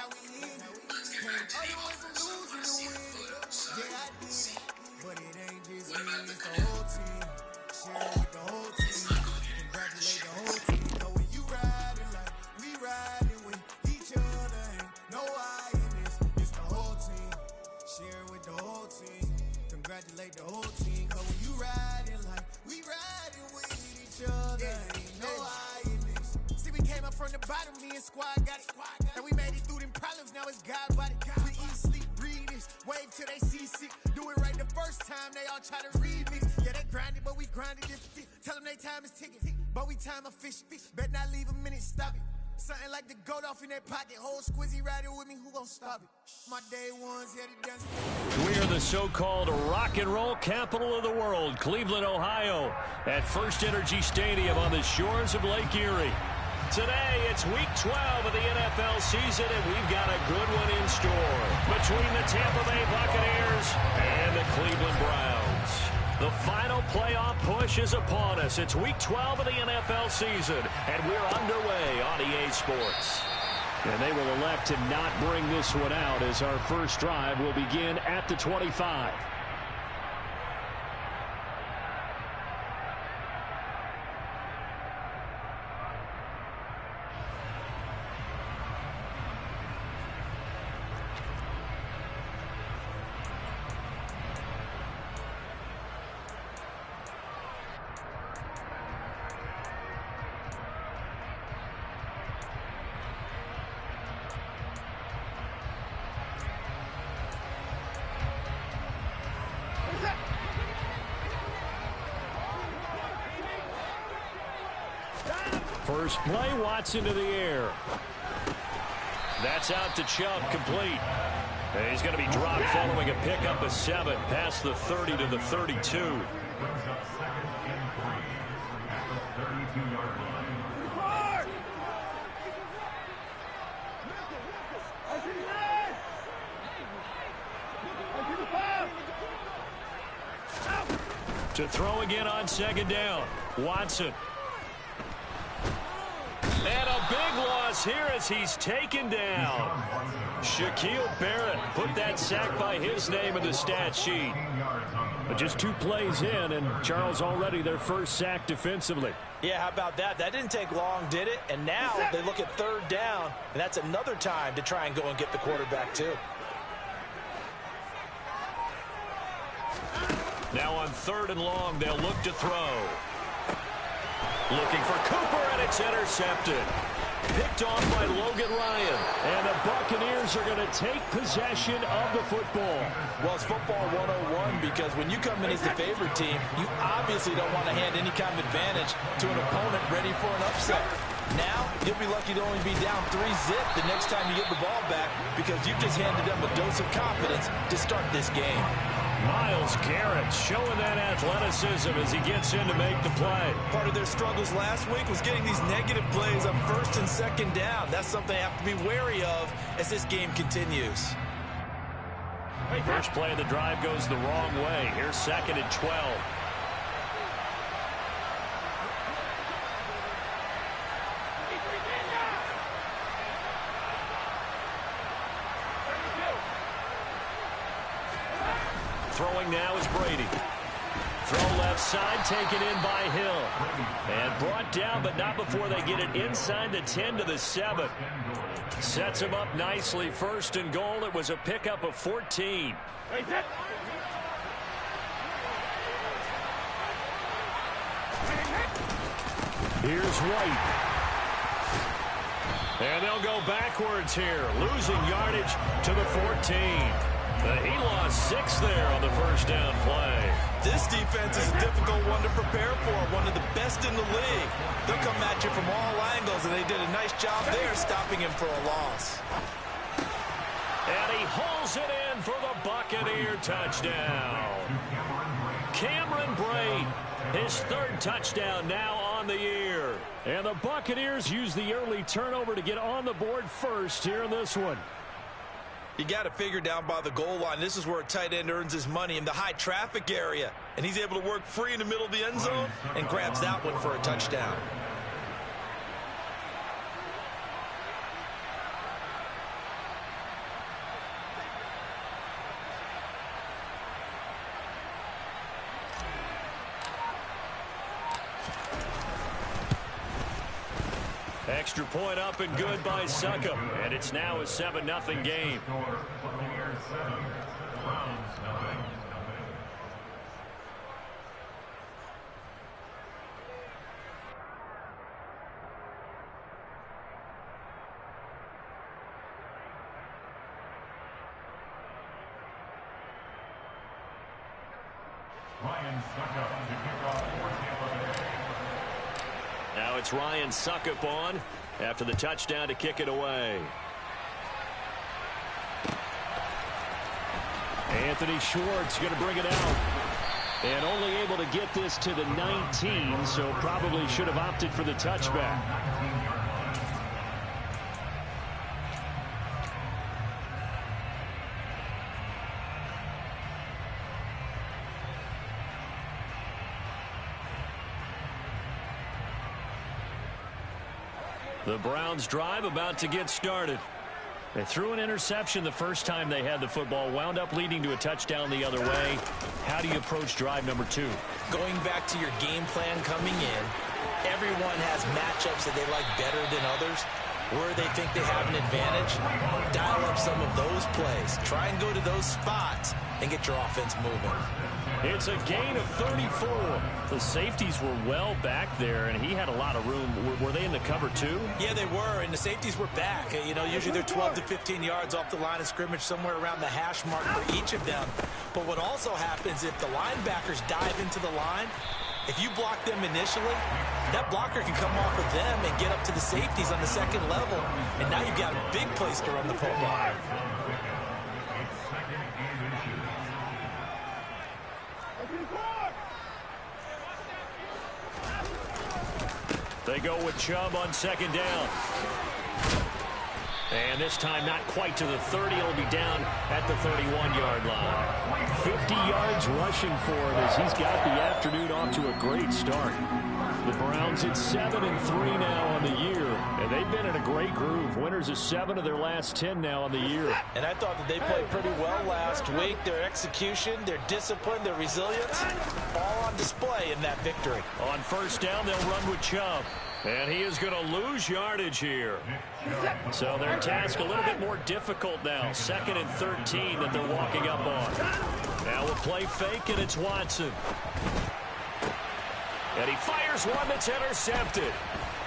how we hit it. Came all the way from losing to winning. Yeah, I did it. But it ain't just me, it's the whole team. Share it with the whole team. Congratulate the whole team. Know when you riding like we riding with each other. Ain't no I in this. It's the whole team. Share it with the whole team. Congratulate the whole team. Cause when you riding like we riding with each other. Ain't no I in this. See, we came up from the bottom, me and squad got it. And we made it through them problems, now it's God body. We eat, sleep, breathe this. Wave till they see sick. Do it right the first time, they all try to remix. Yeah, they grinded, but we grinded this fit. Tell them they time is ticking, but we time a fish. Bet not leave a minute, stop it. Something like the goat off in their pocket. Whole squizzy riding with me, who gon' stop it? My day ones headed down. We are the so-called rock and roll capital of the world, Cleveland, Ohio, at First Energy Stadium on the shores of Lake Erie. Today, it's Week 12 of the NFL season, and we've got a good one in store between the Tampa Bay Buccaneers and the Cleveland Browns. The final playoff push is upon us. It's Week 12 of the NFL season, and we're underway on EA Sports. And they will elect to not bring this one out as our first drive will begin at the 25. First play, Watson to the air. That's out to Chubb, complete. And he's going to be dropped following a pickup of 7 past the 30 to the 32. To throw again on second down. Watson. And a big loss here as he's taken down. Shaquille Barrett put that sack by his name in the stat sheet. But just 2 plays in, and Charles already their first sack defensively. Yeah, how about that? That didn't take long, did it? And now they look at third down, and that's another time to try and go and get the quarterback too. Now on 3rd and long, they'll look to throw. Looking for Cooper, and it's intercepted. Picked off by Logan Ryan. And the Buccaneers are going to take possession of the football. Well, it's football 101 because when you come in as the favorite team, you obviously don't want to hand any kind of advantage to an opponent ready for an upset. Now, you'll be lucky to only be down 3-0 the next time you get the ball back because you've just handed them a dose of confidence to start this game. Myles Garrett showing that athleticism as he gets in to make the play. Part of their struggles last week was getting these negative plays on 1st and 2nd down. That's something they have to be wary of as this game continues. First play of the drive goes the wrong way. Here's 2nd and 12. Throwing now is Brady. Throw left side, taken in by Hill. And brought down, but not before they get it inside the 10 to the 7. Sets him up nicely. 1st and goal. It was a pickup of 14. Here's White. And they'll go backwards here, losing yardage to the 14. He lost 6 there on the 1st down play. This defense is a difficult one to prepare for, one of the best in the league. They'll come at you from all angles, and they did a nice job there stopping him for a loss. And he hauls it in for the Buccaneer touchdown. Cameron Brate, his 3rd touchdown now on the year. And the Buccaneers use the early turnover to get on the board first here in this one. You got to figure down by the goal line. This is where a tight end earns his money in the high traffic area. And he's able to work free in the middle of the end zone and grabs that one for a touchdown. Extra point up and good by Succop. And it's now a 7-0 game. Now it's Ryan Succop on after the touchdown to kick it away. Anthony Schwartz going to bring it out. And only able to get this to the 19, so probably should have opted for the touchback. The Browns drive about to get started. They threw an interception the first time they had the football, wound up leading to a touchdown the other way. How do you approach drive number 2? Going back to your game plan coming in, everyone has matchups that they like better than others. Where they think they have an advantage, dial up some of those plays. Try and go to those spots and get your offense moving. It's a gain of 34. The safeties were well back there, and he had a lot of room. Were they in the cover too? Yeah, they were, and the safeties were back. You know, usually they're 12 to 15 yards off the line of scrimmage, somewhere around the hash mark for each of them. But what also happens if the linebackers dive into the line, if you block them initially, that blocker can come off of them and get up to the safeties on the second level, and now you've got a big place to run the football. They go with Chubb on second down. And this time not quite to the 30. It'll be down at the 31-yard line. 50 yards rushing for him as he's got the afternoon off to a great start. The Browns at 7-3 now on the year, and they've been in a great groove. Winners of 7 of their last 10 now on the year. And I thought that they played pretty well last week. Their execution, their discipline, their resilience, all on display in that victory. On first down, they'll run with Chubb. And he is going to lose yardage here. So their task a little bit more difficult now. 2nd and 13 that they're walking up on. Now we'll play fake, and it's Watson. And he fires one that's intercepted.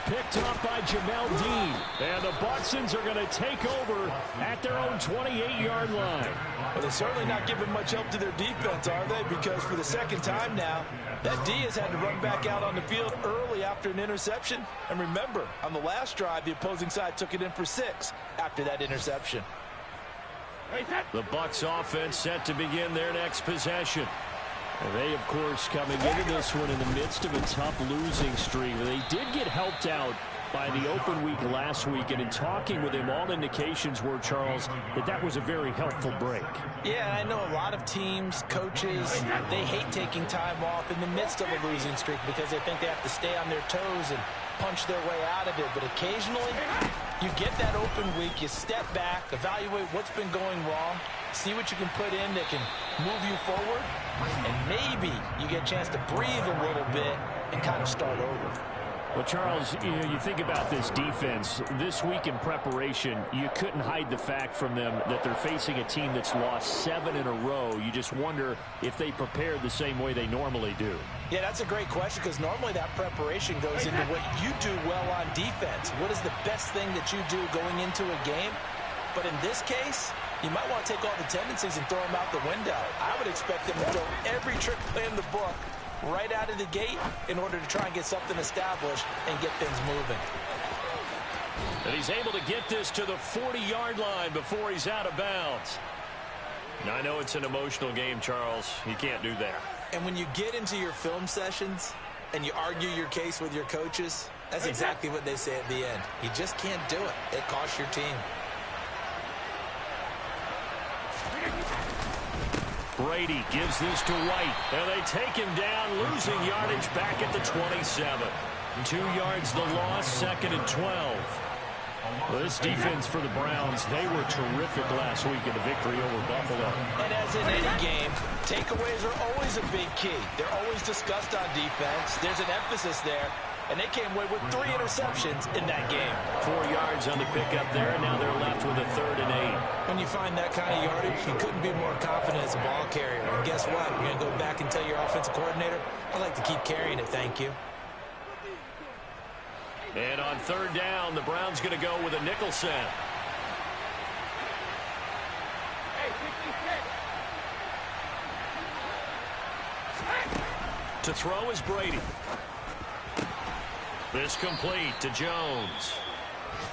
Picked off by Jamel Dean. And the Bucsons are going to take over at their own 28-yard line. Well, they're certainly not giving much help to their defense, are they? Because for the second time now, that D has had to run back out on the field early after an interception. And remember, on the last drive, the opposing side took it in for 6 after that interception. The Bucs offense set to begin their next possession. They, of course, coming into this one in the midst of a tough losing streak. They did get helped out by the open week last week, and in talking with him, all indications were, Charles, that was a very helpful break. Yeah, I know a lot of teams, coaches, they hate taking time off in the midst of a losing streak because they think they have to stay on their toes and punch their way out of it. But occasionally, you get that open week, you step back, evaluate what's been going wrong, see what you can put in that can move you forward, and maybe you get a chance to breathe a little bit and kind of start over. Well, Charles, you think about this defense. This week in preparation, you couldn't hide the fact from them that they're facing a team that's lost 7 in a row. You just wonder if they prepared the same way they normally do. Yeah, that's a great question because normally that preparation goes into what you do well on defense. What is the best thing that you do going into a game? But in this case, you might want to take all the tendencies and throw them out the window. I would expect them to throw every trick play in the book right out of the gate in order to try and get something established and get things moving. And he's able to get this to the 40-yard line before he's out of bounds. Now, I know it's an emotional game, Charles. You can't do that. And when you get into your film sessions and you argue your case with your coaches, that's exactly what they say at the end. You just can't do it. It costs your team. Brady gives this to White, and they take him down, losing yardage back at the 27. 2 yards the loss, 2nd and 12. Well, this defense for the Browns, they were terrific last week in the victory over Buffalo. And as in any game, takeaways are always a big key. They're always discussed on defense. There's an emphasis there. and they came away with 3 interceptions in that game. 4 yards on the pickup there, and now they're left with a 3rd and 8. When you find that kind of yardage, you couldn't be more confident as a ball carrier. And guess what? You're going to go back and tell your offensive coordinator, I'd like to keep carrying it, thank you. And on 3rd down, the Browns going to go with a nickel set. To throw is Brady. This complete to Jones.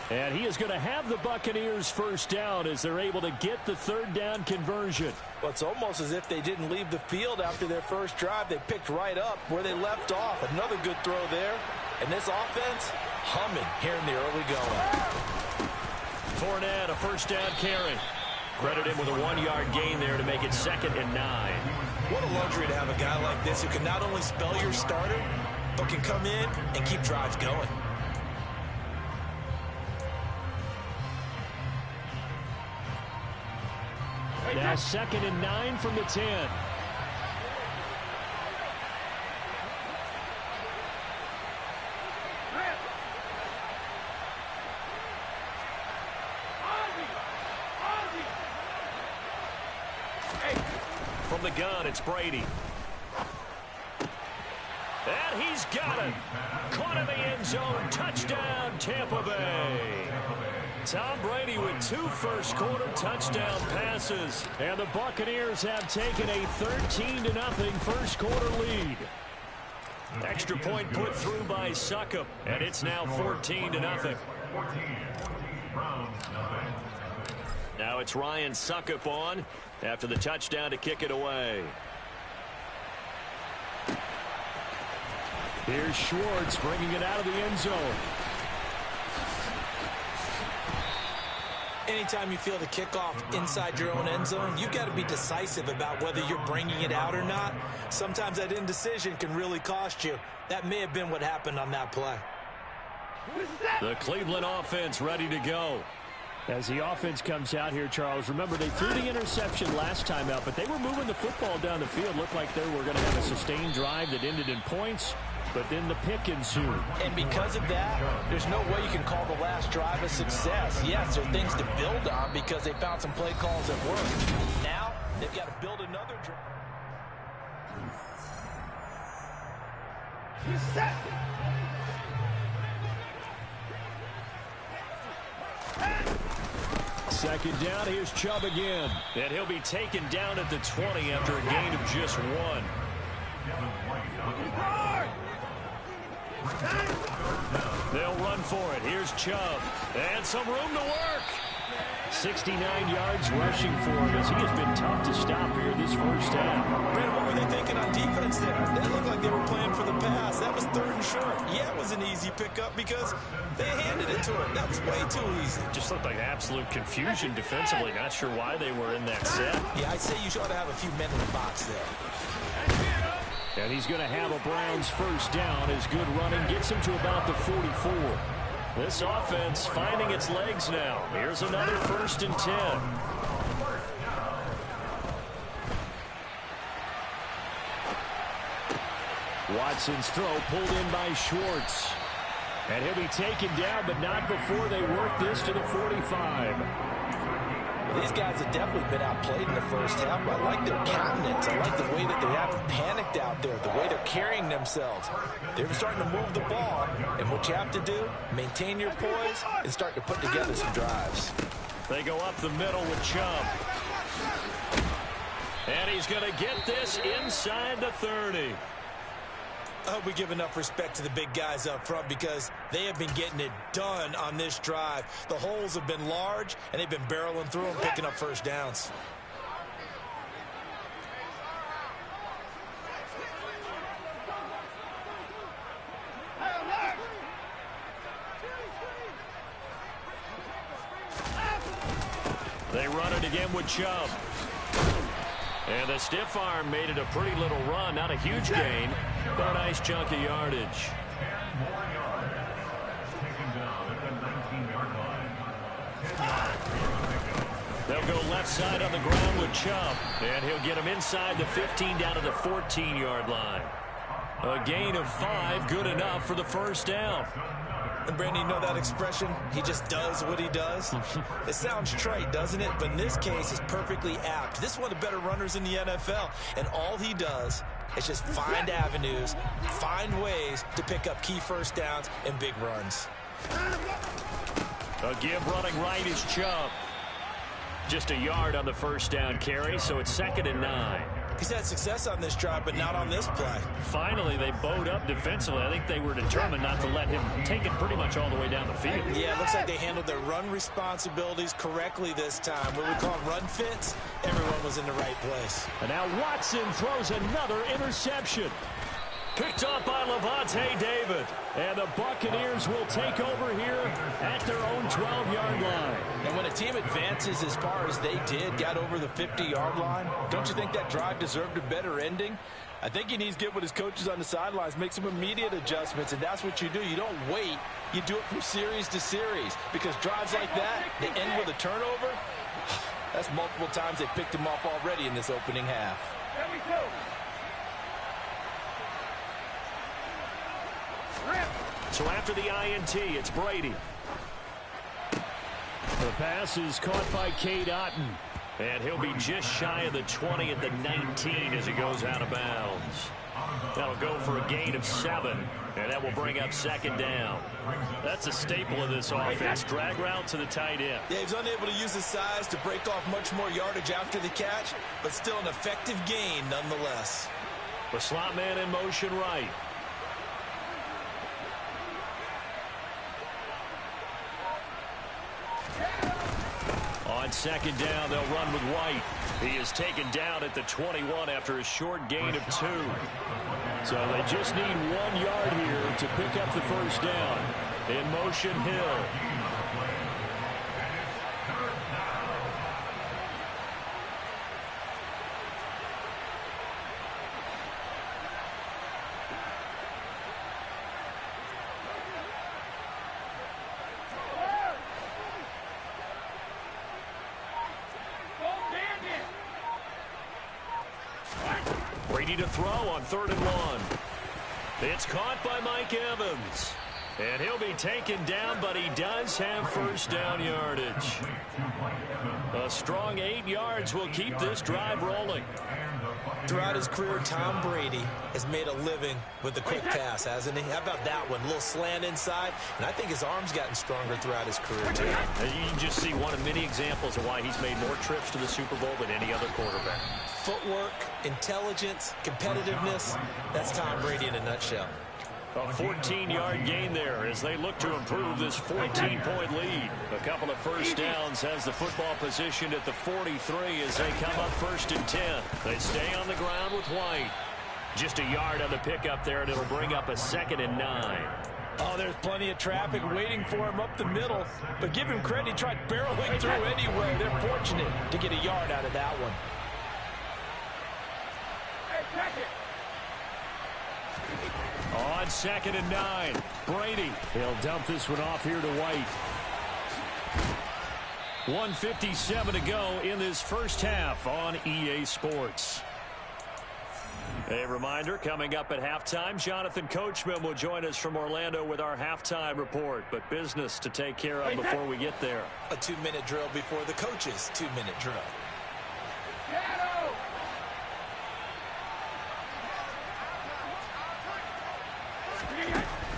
And he is going to have the Buccaneers 1st down as they're able to get the 3rd down conversion. Well, it's almost as if they didn't leave the field after their first drive. They picked right up where they left off. Another good throw there. And this offense humming here in the early going. Fournette, a 1st down carry. Credit him with a 1-yard gain there to make it 2nd and 9. What a luxury to have a guy like this who can not only spell your starter, but can come in and keep drives going. Now 2nd and 9 from the 10. From the gun, it's Brady. And he's got it. Caught in the end zone. Touchdown, Tampa Bay. Tom Brady with 2 first-quarter touchdown passes. And the Buccaneers have taken a 13-0 first-quarter lead. Extra point put through by Succop. And it's now 14-0. Now it's Ryan Succop on after the touchdown to kick it away. Here's Schwartz bringing it out of the end zone. Anytime you feel the kickoff inside your own end zone, you've got to be decisive about whether you're bringing it out or not. Sometimes that indecision can really cost you. That may have been what happened on that play. The Cleveland offense ready to go. As the offense comes out here, Charles, remember they threw the interception last time out, but they were moving the football down the field. Looked like they were going to have a sustained drive that ended in points, but then the pick ensued. And because of that, there's no way you can call the last drive a success. Yes, there are things to build on because they found some play calls that worked. Now, they've got to build another drive. Set. 2nd down, here's Chubb again. And he'll be taken down at the 20 after a gain of just 1. They'll run for it. Here's Chubb. And some room to work. 69 yards rushing for him as he has been tough to stop here this first half. Brandon, what were they thinking on defense there? They looked like they were playing for the pass. That was 3rd and short. Yeah, it was an easy pickup because they handed it to him. That was way too easy. Just looked like absolute confusion defensively. Not sure why they were in that set. Yeah, I'd say you ought to have a few men in the box there. And he's going to have a Browns 1st down as good running gets him to about the 44. This offense finding its legs now. Here's another 1st and 10. Watson's throw pulled in by Schwartz. And he'll be taken down, but not before they work this to the 45. Well, these guys have definitely been outplayed in the first half, but I like their countenance. I like the way that they haven't panicked out there, the way they're carrying themselves. They're starting to move the ball, and what you have to do, maintain your poise and start to put together some drives. They go up the middle with Chubb. And he's going to get this inside the 30. I hope we give enough respect to the big guys up front because they have been getting it done on this drive. The holes have been large, and they've been barreling through them, picking up 1st downs. They run it again with Chubb. And the stiff arm made it a pretty little run. Not a huge gain, but a nice chunk of yardage. They'll go left side on the ground with Chubb. And he'll get him inside the 15 down to the 14-yard line. A gain of 5, good enough for the first down. And Brandon, you know that expression? He just does what he does. It sounds trite, doesn't it? But in this case, it's perfectly apt. This is one of the better runners in the NFL. And all he does is just find avenues, find ways to pick up key first downs and big runs. A give running right is Chubb. Just a yard on the first down carry, so it's 2nd and 9. He's had success on this drive, but not on this play. Finally, they bowed up defensively. I think they were determined not to let him take it pretty much all the way down the field. Yeah, it looks like they handled their run responsibilities correctly this time. What we call run fits, everyone was in the right place. And now Watson throws another interception. Picked off by Levante David. And the Buccaneers will take over here at their own 12-yard line. And when a team advances as far as they did, got over the 50-yard line, don't you think that drive deserved a better ending? I think he needs to get with his coaches on the sidelines, make some immediate adjustments, and that's what you do. You don't wait. You do it from series to series, because drives like that, they end with a turnover. That's multiple times they picked him off already in this opening half. There we go. So after the INT, it's Brady. The pass is caught by Cade Otton. And he'll be just shy of the 20 at the 19 as he goes out of bounds. That'll go for a gain of 7. And that will bring up 2nd down. That's a staple of this offense. Drag route to the tight end. Yeah, he's unable to use his size to break off much more yardage after the catch, but still an effective gain nonetheless. The slot man in motion right. On 2nd down, they'll run with White. He is taken down at the 21 after a short gain of 2. So they just need 1 yard here to pick up the first down. In motion, Hill. Brady to throw on 3rd and 1. It's caught by Mike Evans. And he'll be taken down, but he does have first down yardage. A strong 8 yards will keep this drive rolling. Throughout his career, Tom Brady has made a living with the quick pass, hasn't he? How about that one? A little slant inside, and I think his arm's gotten stronger throughout his career, too. You can just see one of many examples of why he's made more trips to the Super Bowl than any other quarterback. Footwork, intelligence, competitiveness, that's Tom Brady in a nutshell. A 14-yard gain there as they look to improve this 14-point lead. A couple of first downs has the football position at the 43 as they come up 1st and 10. They stay on the ground with White. Just a yard on the pickup there, and it'll bring up a 2nd and 9. Oh, there's plenty of traffic waiting for him up the middle. But give him credit, he tried barreling through anyway. They're fortunate to get a yard out of that one. Hey, check it. On 2nd and 9, Brady. He'll dump this one off here to White. 1:57 to go in this first half on EA Sports. A reminder, coming up at halftime, Jonathan Coachman will join us from Orlando with our halftime report. But business to take care of before we get there. A 2-minute drill before the coach's 2-minute drill.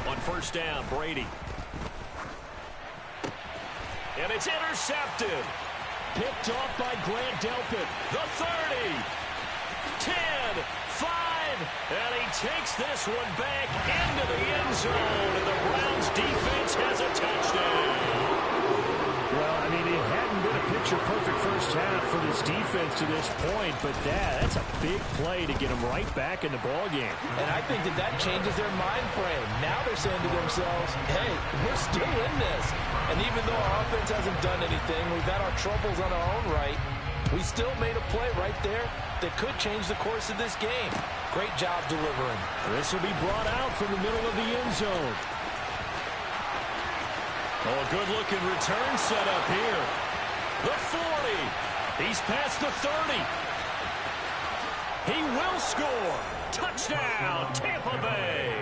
On first down, Brady. And it's intercepted. Picked off by Grant Delpit. The 30. 10. 5. And he takes this one back into the end zone. And the Browns defense has a touchdown. Well, I mean, it hadn't been a picture-perfect first half for this defense to this point, but that's a big play to get them right back in the ballgame. And I think that changes their mind frame. Now they're saying to themselves, hey, we're still in this. And even though our offense hasn't done anything, we've had our troubles on our own right, we still made a play right there that could change the course of this game. Great job delivering. This will be brought out from the middle of the end zone. Oh, a good-looking return set up here. The 40. He's past the 30. He will score. Touchdown, Tampa Bay.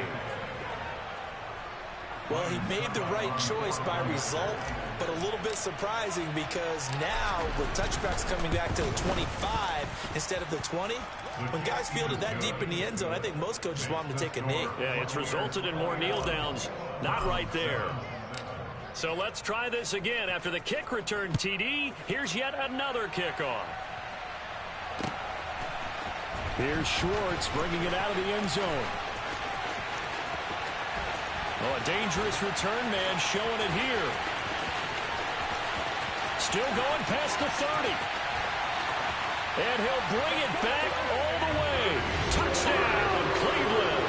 Well, he made the right choice by result, but a little bit surprising because now with touchbacks coming back to the 25 instead of the 20, when guys fielded that deep in the end zone, I think most coaches want them to take a knee. Yeah, it's resulted in more kneel downs. Not right there. So let's try this again. After the kick return TD, here's yet another kickoff. Here's Schwartz bringing it out of the end zone. Oh, a dangerous return man showing it here. Still going past the 30. And he'll bring it back all the way. Touchdown, Cleveland.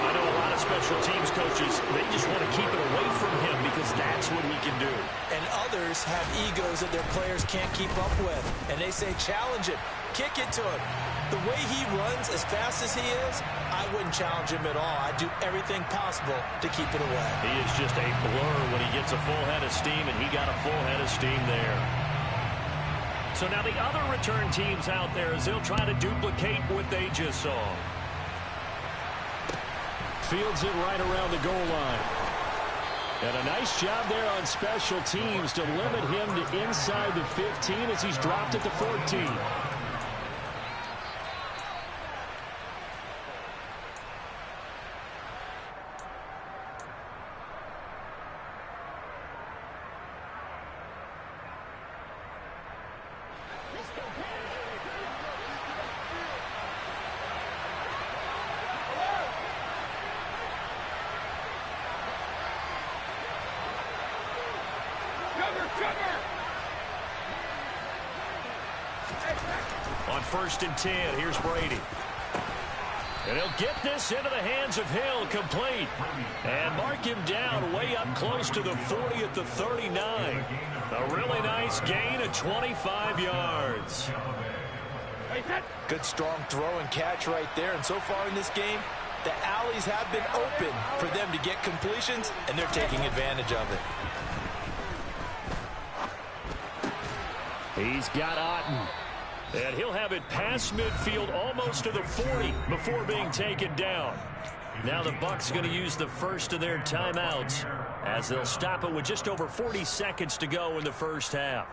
I know a lot of special teams coaches, they just want to keep it away from him because that's what he can do. And others have egos that their players can't keep up with. And they say, challenge him. Kick it to him. The way he runs as fast as he is, I wouldn't challenge him at all. I'd do everything possible to keep it away. He is just a blur when he gets a full head of steam, and he got a full head of steam there. So now the other return teams out there as they'll try to duplicate what they just saw. Fields it right around the goal line. And a nice job there on special teams to limit him to inside the 15 as he's dropped it to 14. On 1st and 10, here's Brady. And he'll get this into the hands of Hill, complete. And mark him down way up close to the 40 at the 39. A really nice gain of 25 yards. Good strong throw and catch right there. And so far in this game, the alleys have been open for them to get completions, and they're taking advantage of it. He's got Otten. And he'll have it past midfield almost to the 40 before being taken down. Now the Bucs going to use the first of their timeouts as they'll stop it with just over 40 seconds to go in the first half.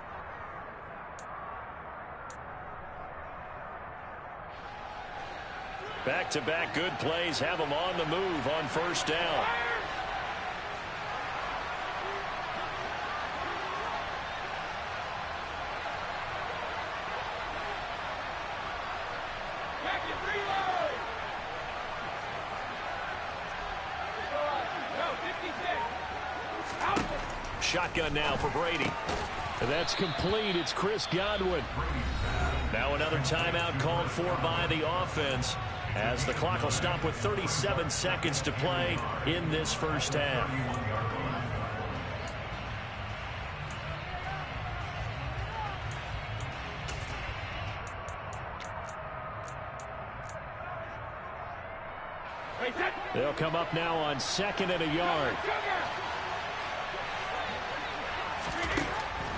Back-to-back good plays have them on the move on 1st down. Shotgun now for Brady. And that's complete. It's Chris Godwin. Now another timeout called for by the offense as the clock will stop with 37 seconds to play in this first half. They'll come up now on 2nd and a yard.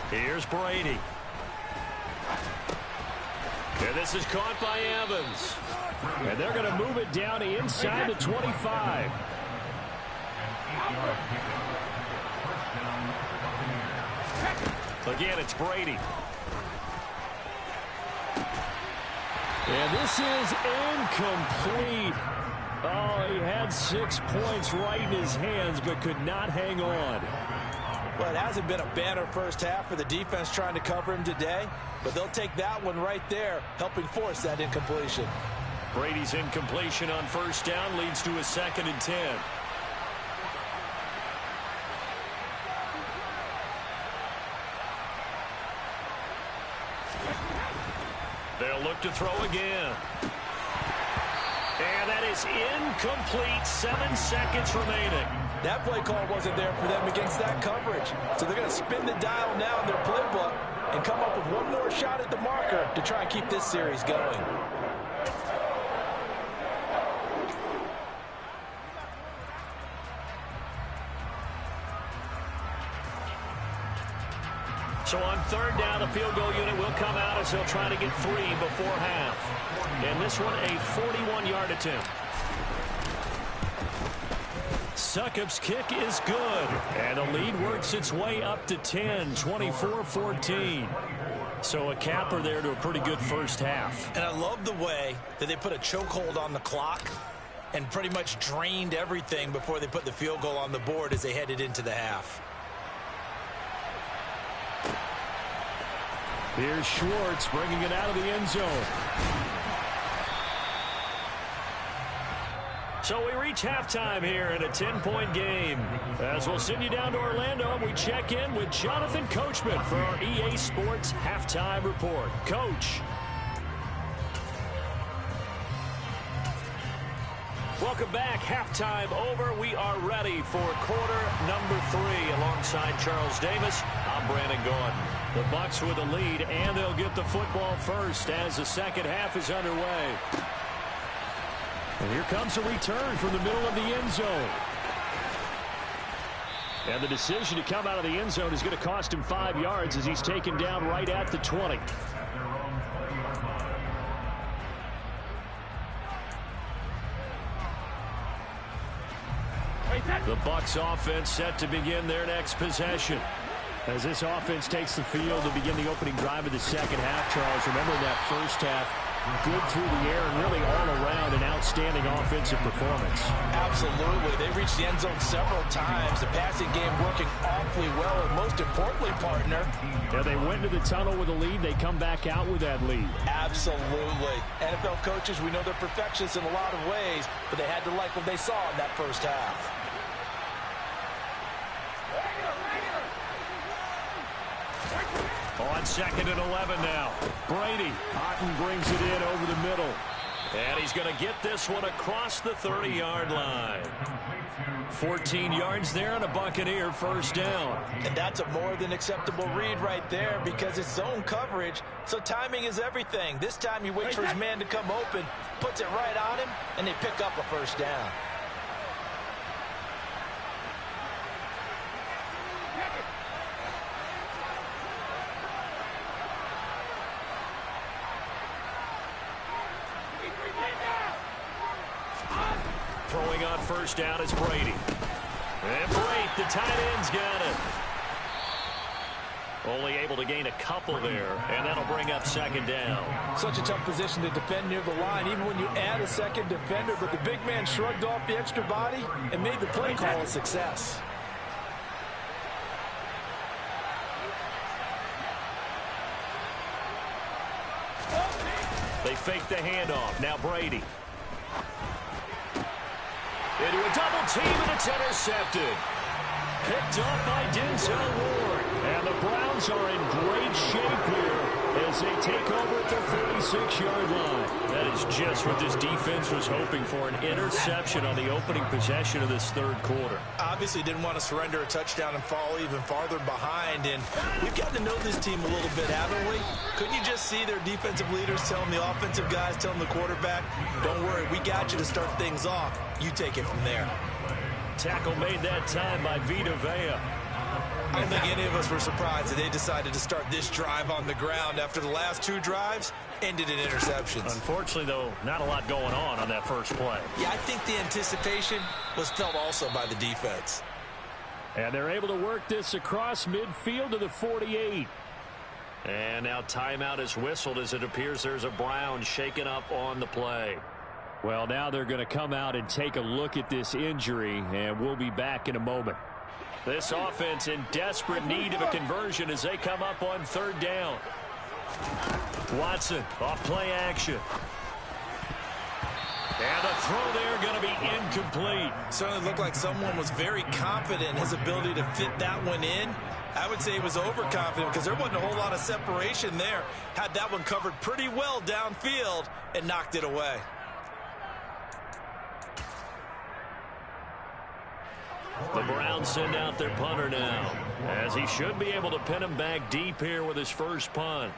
Here's Brady. And this is caught by Evans. And they're going to move it down to inside the 25. Again, it's Brady. And this is incomplete. Oh, he had 6 points right in his hands, but could not hang on. Well, it hasn't been a banner first half for the defense trying to cover him today, but they'll take that one right there, helping force that incompletion. Brady's incompletion on 1st down leads to a 2nd and 10. They'll look to throw again. And that is incomplete. 7 seconds remaining. That play call wasn't there for them against that coverage. So they're going to spin the dial now in their playbook and come up with one more shot at the marker to try and keep this series going. So on third down, the field goal unit will come out as they'll try to get 3 before half. And this one, a 41-yard attempt. Succop's kick is good. And the lead works its way up to 10, 24-14. So a capper there to a pretty good first half. And I love the way that they put a chokehold on the clock and pretty much drained everything before they put the field goal on the board as they headed into the half. Here's Schwartz bringing it out of the end zone. So we reach halftime here in a 10-point game. As we'll send you down to Orlando, we check in with Jonathan Coachman for our EA Sports Halftime Report. Coach. Welcome back. Halftime over. We are ready for quarter number 3 alongside Charles Davis. I'm Brandon Gordon. The Bucs with the lead, and they'll get the football first as the second half is underway. And here comes a return from the middle of the end zone. And the decision to come out of the end zone is going to cost him 5 yards as he's taken down right at the 20. The Bucs offense set to begin their next possession. As this offense takes the field to begin the opening drive of the second half, Charles, remember that first half, good through the air and really all around an outstanding offensive performance. Absolutely. They reached the end zone several times. The passing game working awfully well, and most importantly, partner. Yeah, they went to the tunnel with a lead. They come back out with that lead. Absolutely. NFL coaches, we know they're perfectionists in a lot of ways, but they had to like what they saw in that first half. On 2nd and 11 now. Brady. Otten brings it in over the middle. And he's going to get this one across the 30-yard line. 14 yards there and a Buccaneer first down. And that's a more than acceptable read right there because it's zone coverage, so timing is everything. This time he waits for his man to come open, puts it right on him, and they pick up a first down. Throwing on first down is Brady. And Brady, the tight end's got it. Only able to gain a couple there, and that'll bring up second down. Such a tough position to defend near the line, even when you add a second defender, but the big man shrugged off the extra body and made the play call a success. They fake the handoff. Now Brady. Into a double team, and it's intercepted. Picked off by Denzel Ward. And the Browns are in great shape here as they take over at the 36-yard line. That is just what this defense was hoping for, an interception on the opening possession of this third quarter. Obviously didn't want to surrender a touchdown and fall even farther behind, and we've gotten to know this team a little bit, haven't we? Couldn't you just see their defensive leaders telling the offensive guys, telling the quarterback, don't worry, we got you to start things off. You take it from there. Tackle made that time by Vita Vea. I don't think any of us were surprised that they decided to start this drive on the ground after the last 2 drives ended in interceptions. Unfortunately, though, not a lot going on that first play. Yeah, I think the anticipation was felt also by the defense. And they're able to work this across midfield to the 48. And now timeout is whistled as it appears there's a Brown shaken up on the play. Well, now they're going to come out and take a look at this injury, and we'll be back in a moment. This offense in desperate need of a conversion as they come up on third down. Watson off play action. And the throw there going to be incomplete. Certainly looked like someone was very confident in his ability to fit that one in. I would say he was overconfident because there wasn't a whole lot of separation there. Had that one covered pretty well downfield and knocked it away. The Browns send out their punter now, as he should be able to pin him back deep here with his first punt.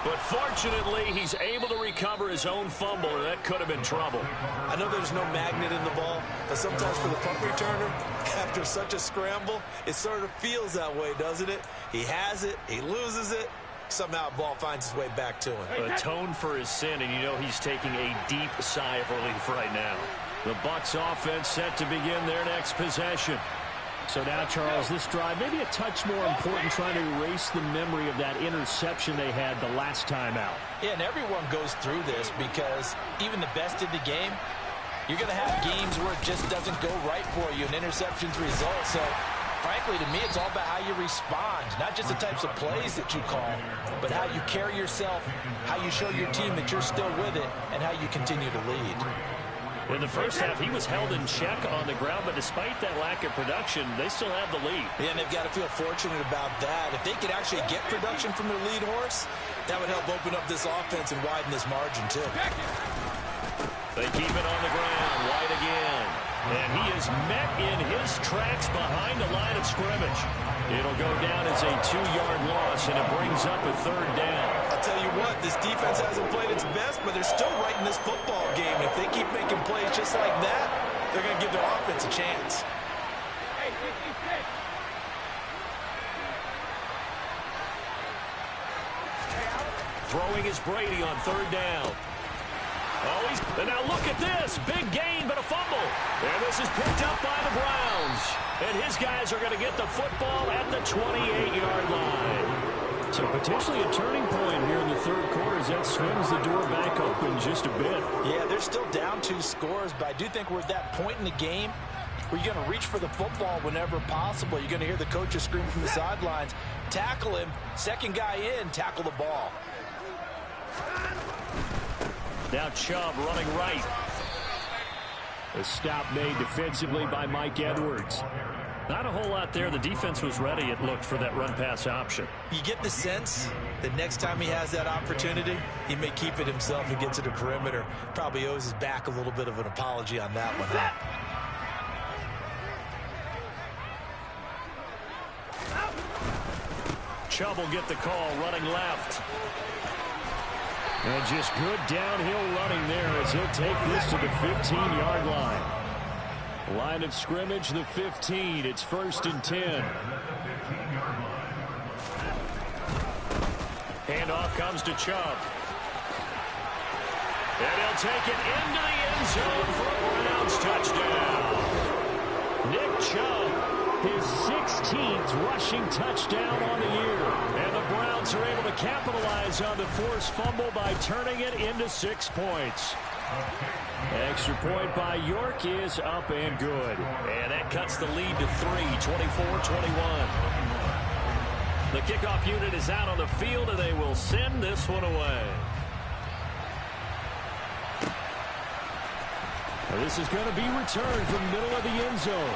But fortunately, he's able to recover his own fumble, or that could have been trouble. I know there's no magnet in the ball, but sometimes for the punt returner, after such a scramble, it sort of feels that way, doesn't it? He has it, he loses it, somehow the ball finds its way back to him. Atone for his sin, and you know he's taking a deep sigh of relief right now. The Bucs offense set to begin their next possession. So now, Charles, this drive maybe a touch more important, trying to erase the memory of that interception they had the last time out. Yeah, and everyone goes through this because even the best in the game, you're going to have games where it just doesn't go right for you, and interceptions result. So, frankly, to me, it's all about how you respond, not just the types of plays that you call, but how you carry yourself, how you show your team that you're still with it, and how you continue to lead. In the first half, he was held in check on the ground, but despite that lack of production, they still have the lead. Yeah, and they've got to feel fortunate about that. If they could actually get production from their lead horse, that would help open up this offense and widen this margin, too. They keep it on the ground. White again. And he is met in his tracks behind the line of scrimmage. It'll go down as a 2-yard loss, and it brings up a 3rd down. I'll tell you what, this defense hasn't played its best, but they're still right in this football game. If they keep making plays just like that, they're going to give their offense a chance. Hey, 56. Throwing is Brady on 3rd down. Oh, and now look at this. Big gain, but a fumble. And this is picked up by the Browns. And his guys are going to get the football at the 28-yard line. So potentially a turning point here in the 3rd quarter as that swings the door back open just a bit. Yeah, they're still down 2 scores, but I do think we're at that point in the game where you're going to reach for the football whenever possible. You're going to hear the coaches scream from the sidelines, tackle him, 2nd guy in, tackle the ball. Now Chubb running right. A stop made defensively by Mike Edwards. Not a whole lot there. The defense was ready, it looked, for that run-pass option. You get the sense that next time he has that opportunity, he may keep it himself and get to the perimeter. Probably owes his back a little bit of an apology on that one. Chubb will get the call, running left. And just good downhill running there as he'll take this to the 15-yard line. Line of scrimmage, the 15. It's 1st and 10. Handoff comes to Chubb. And he'll take it into the end zone for a Browns touchdown. Nick Chubb, his 16th rushing touchdown on the year. And the Browns are able to capitalize on the forced fumble by turning it into 6 points. Extra point by York is up and good. And that cuts the lead to 3, 24-21. The kickoff unit is out on the field, and they will send this one away. Well, this is going to be returned from the middle of the end zone.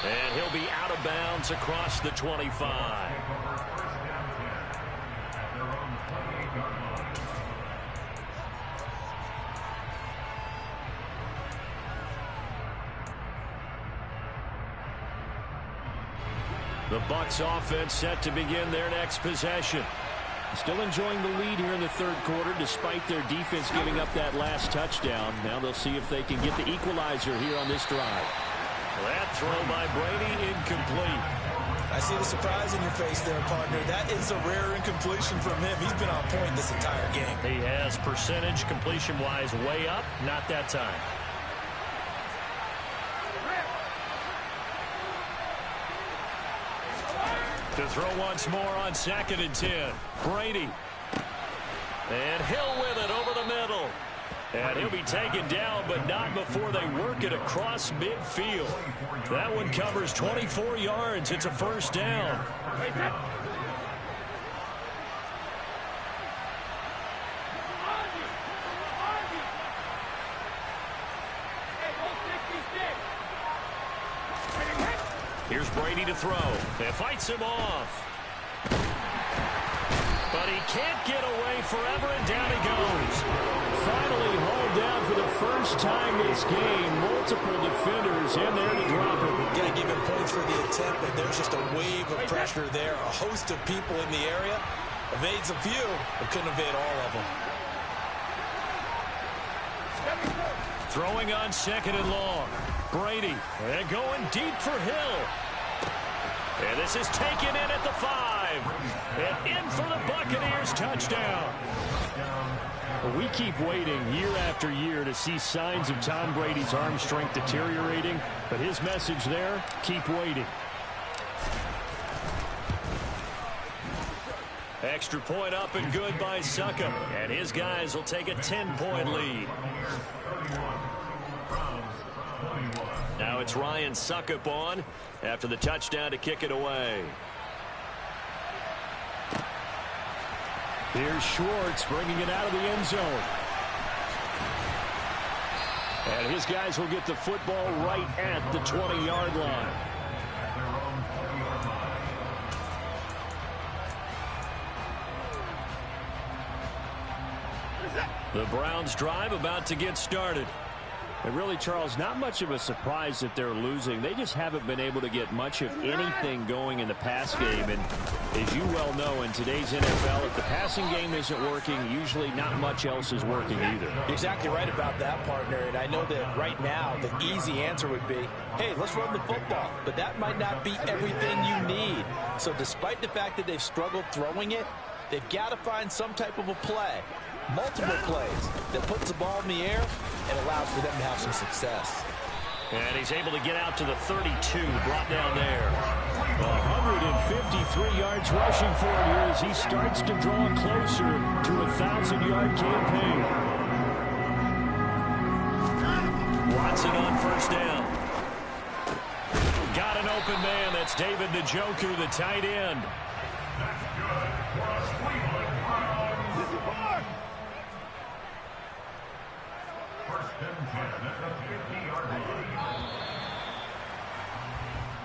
And he'll be out of bounds across the 25. The Bucs offense set to begin their next possession. Still enjoying the lead here in the 3rd quarter despite their defense giving up that last touchdown. Now they'll see if they can get the equalizer here on this drive. That throw by Brady incomplete. I see the surprise in your face there, partner. That is a rare incompletion from him. He's been on point this entire game. He has percentage completion-wise way up. Not that time. To throw once more on 2nd and 10. Brady. And Hill with it over the middle. And he'll be taken down, but not before they work it across midfield. That one covers 24 yards. It's a 1st down. Here's Brady to throw. And fights him off. But he can't get away forever, and down he goes. Finally hauled down for the first time this game. Multiple defenders in there to drop him. Got to give him points for the attempt, but there's just a wave of pressure there. A host of people in the area. Evades a few, but couldn't evade all of them. Throwing on 2nd and long. Brady, and going deep for Hill. And this is taken in at the 5. And in for the Buccaneers touchdown. We keep waiting year after year to see signs of Tom Brady's arm strength deteriorating. But his message there, keep waiting. Extra point up and good by Succop. And his guys will take a 10-point lead. Now it's Ryan Succop on after the touchdown to kick it away. Here's Schwartz bringing it out of the end zone. And his guys will get the football right at the 20-yard line. The Browns drive about to get started. And really, Charles, not much of a surprise that they're losing. They just haven't been able to get much of anything going in the pass game. And as you well know, in today's NFL, if the passing game isn't working, usually not much else is working either. You're exactly right about that, partner. And I know that right now the easy answer would be, hey, let's run the football. But that might not be everything you need. So despite the fact that they've struggled throwing it, they've got to find some type of a play. Multiple plays that puts the ball in the air and allows for them to have some success. And he's able to get out to the 32, brought down there. 153 yards rushing for him here as he starts to draw closer to a 1,000-yard campaign. Watson on 1st down. Got an open man. That's David Njoku, the tight end.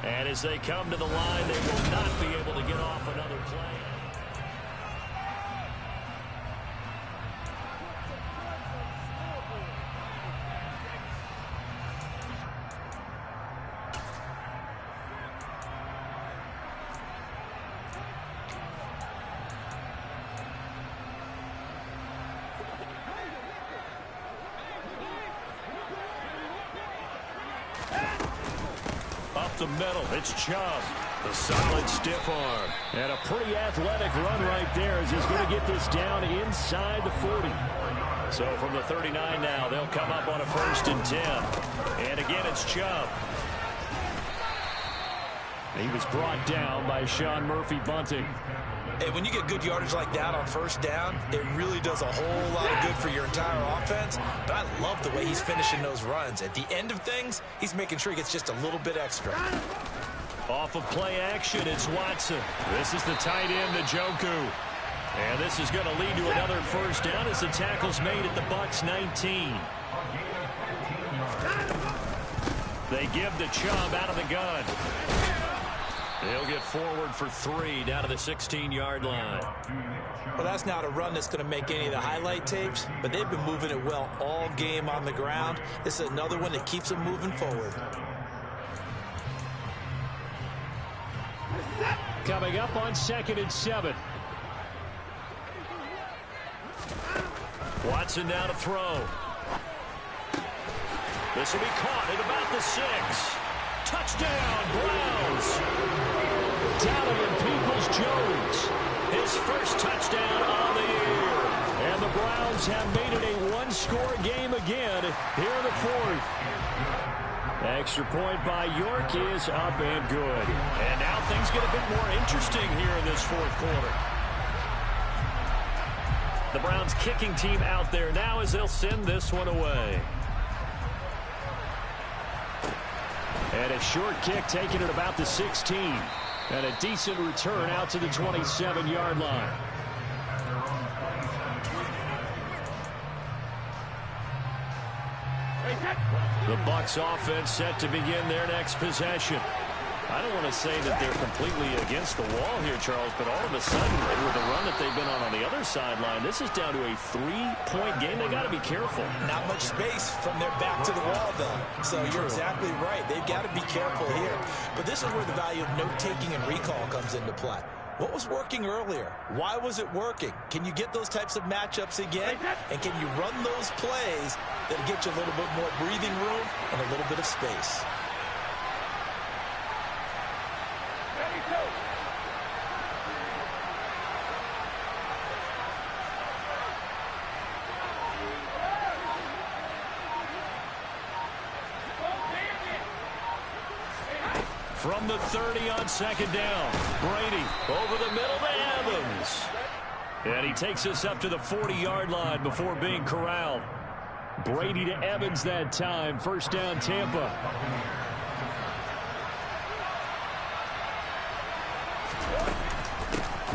And as they come to the line, they will not be able to get off another play. The middle, it's Chubb. The solid stiff arm. And a pretty athletic run right there as he's going to get this down inside the 40. So from the 39 now, they'll come up on a 1st and 10. And again, it's Chubb. He was brought down by Sean Murphy-Bunting. Hey, when you get good yardage like that on 1st down, it really does a whole lot of good for your entire offense. But I love the way he's finishing those runs. At the end of things, he's making sure he gets just a little bit extra. Off of play action, it's Watson. This is the tight end, Njoku. And this is going to lead to another 1st down as the tackle's made at the Bucs 19. They give the Chubb out of the gun. They'll get forward for 3 down to the 16-yard line. Well, that's not a run that's going to make any of the highlight tapes, but they've been moving it well all game on the ground. This is another one that keeps them moving forward. Coming up on 2nd and 7. Watson now to throw. This will be caught at about the 6. Touchdown, Browns. Donovan Peoples-Jones, his 1st touchdown on the year. And the Browns have made it a 1-score game again here in the 4th. Extra point by York is up and good. And now things get a bit more interesting here in this 4th quarter. The Browns kicking team out there now as they'll send this one away. And a short kick taken at about the 16. And a decent return out to the 27-yard line. The Bucs offense set to begin their next possession. I don't want to say that they're completely against the wall here, Charles, but all of a sudden, with the run that they've been on the other sideline, this is down to a 3-point game. They got to be careful. Not much space from their back to the wall, though. So you're exactly right. They've got to be careful here. But this is where the value of note-taking and recall comes into play. What was working earlier? Why was it working? Can you get those types of matchups again? And can you run those plays that get you a little bit more breathing room and a little bit of space? From the 30 on second down, Brady over the middle to Evans. And he takes us up to the 40-yard line before being corralled. Brady to Evans that time. First down, Tampa.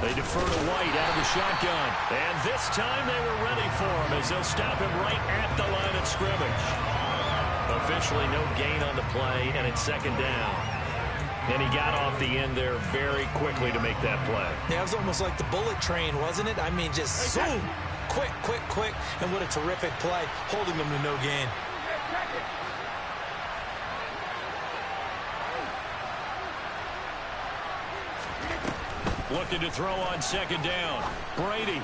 They defer to White out of the shotgun. And this time they were ready for him as they'll stop him right at the line of scrimmage. Officially no gain on the play, and it's second down. And he got off the end there very quickly to make that play. Yeah, it was almost like the bullet train, wasn't it? I mean, just zoom. Quick, quick, quick. And what a terrific play, holding them to no gain. Looking to throw on second down. Brady.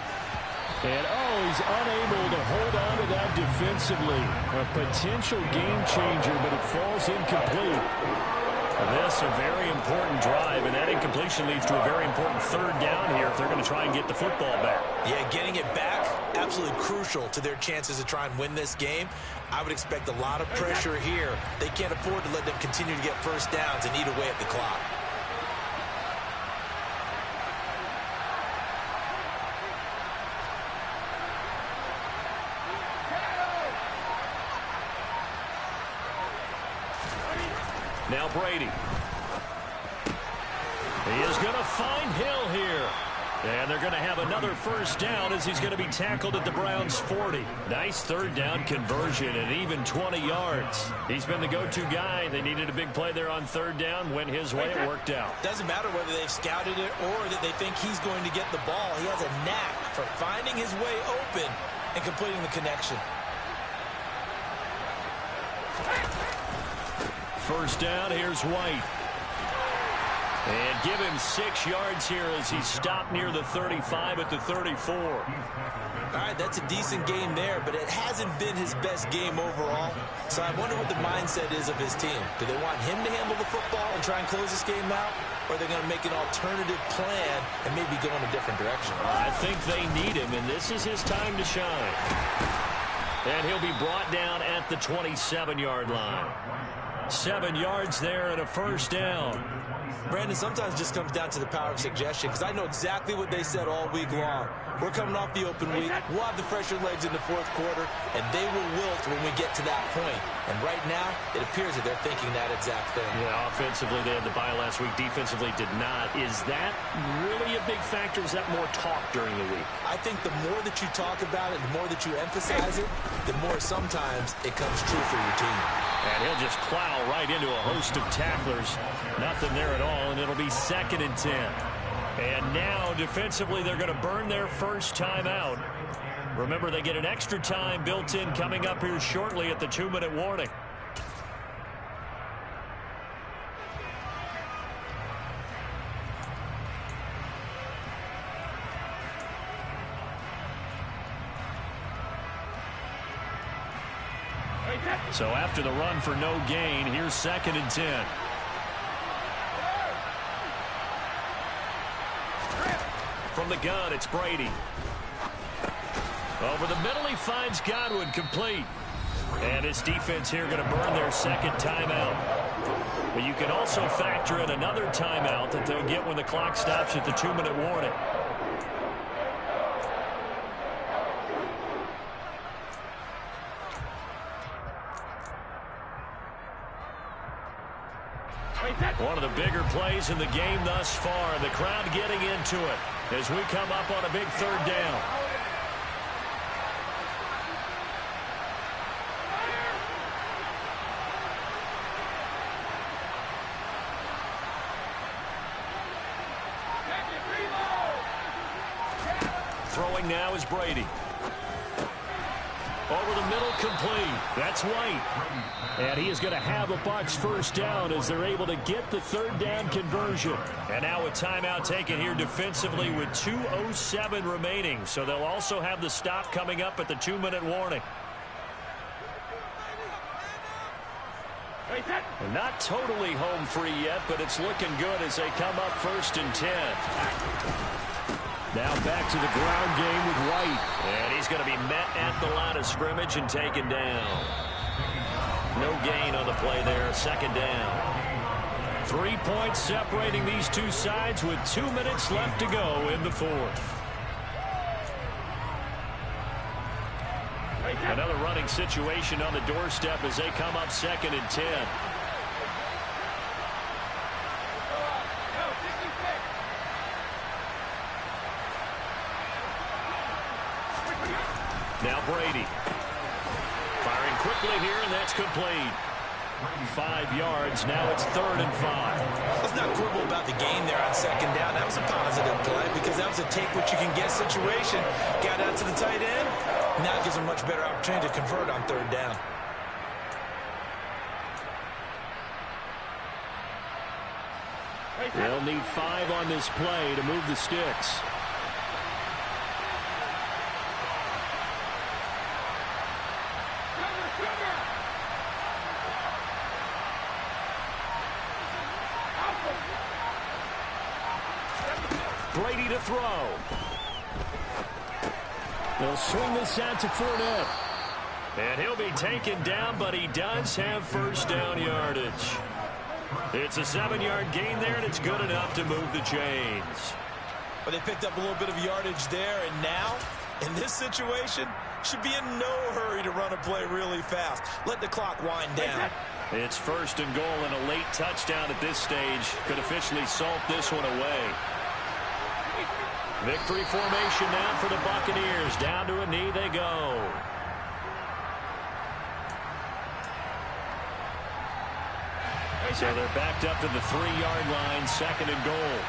And, he's unable to hold on to that defensively. A potential game changer, but it falls incomplete. This a very important drive, and that incompletion leads to a very important third down here if they're going to try and get the football back. Yeah, getting it back, absolutely crucial to their chances to try and win this game. I would expect a lot of pressure here. They can't afford to let them continue to get first downs and eat away at the clock. Now Brady. He is going to find Hill here. And they're going to have another first down as he's going to be tackled at the Browns' 40. Nice third down conversion and even 20 yards. He's been the go-to guy. They needed a big play there on third down. Went his way. It worked out. Doesn't matter whether they've scouted it or that they think he's going to get the ball. He has a knack for finding his way open and completing the connection. First down, here's White. And give him 6 yards here as he's stopped near the 35 at the 34. All right, that's a decent game there, but it hasn't been his best game overall. So I wonder what the mindset is of his team. Do they want him to handle the football and try and close this game out? Or are they going to make an alternative plan and maybe go in a different direction? I think they need him, and this is his time to shine. And he'll be brought down at the 27-yard line. 7 yards there and a first down. Brandon, sometimes it just comes down to the power of suggestion, because I know exactly what they said all week long. We're coming off the open week. We'll have the fresher legs in the fourth quarter, and they will wilt when we get to that point. And right now, it appears that they're thinking that exact thing. Yeah, offensively, they had the bye last week. Defensively, did not. Is that really a big factor? Is that more talk during the week? I think the more that you talk about it, the more that you emphasize it, the more sometimes it comes true for your team. And he'll just plow right into a host of tacklers. Nothing there at all, and it'll be 2nd and 10. And now, defensively, they're going to burn their first time out. Remember, they get an extra time built in coming up here shortly at the 2-minute warning. So after the run for no gain, here's 2nd and 10. From the gun, it's Brady. Over the middle, he finds Godwin, complete. And his defense here going to burn their second timeout. But you can also factor in another timeout that they'll get when the clock stops at the 2-minute warning. One of the bigger plays in the game thus far. The crowd getting into it as we come up on a big third down. Throwing now is Brady. Over the middle, complete. That's White. And he is going to have a Bucs first down as they're able to get the third down conversion. And now a timeout taken here defensively with 2:07 remaining. So they'll also have the stop coming up at the 2-minute warning. And not totally home free yet, but it's looking good as they come up 1st and 10. Now back to the ground game with White. And he's going to be met at the line of scrimmage and taken down. No gain on the play there, 2nd down. 3 points separating these two sides with 2 minutes left to go in the 4th. Another running situation on the doorstep as they come up 2nd and 10. Now Brady. Firing quickly here, and that's complete. 5 yards. Now it's 3rd and 5. Let's not quibble about the gain there on 2nd down. That was a positive play because that was a take-what-you-can-get situation. Got out to the tight end. Now it gives them a much better opportunity to convert on 3rd down. They'll need 5 on this play to move the sticks. Brady to throw. They'll swing this out to Fournette. And he'll be taken down, but he does have first down yardage. It's a 7-yard gain there, and it's good enough to move the chains. But they picked up a little bit of yardage there, and now, in this situation, should be in no hurry to run a play really fast. Let the clock wind down. It's 1st and goal, and a late touchdown at this stage could officially salt this one away. Victory formation now for the Buccaneers. Down to a knee they go. So they're backed up to the 3-yard line, 2nd and goal.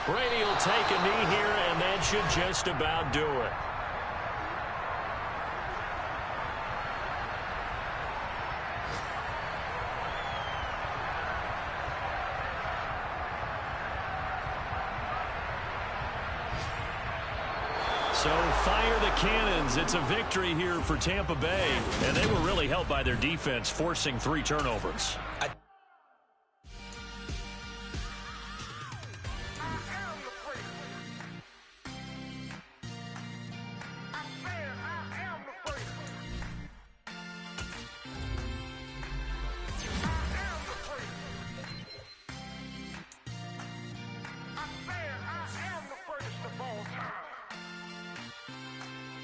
Brady will take a knee here, and that should just about do it. So fire the cannons. It's a victory here for Tampa Bay. And they were really helped by their defense, forcing 3 turnovers.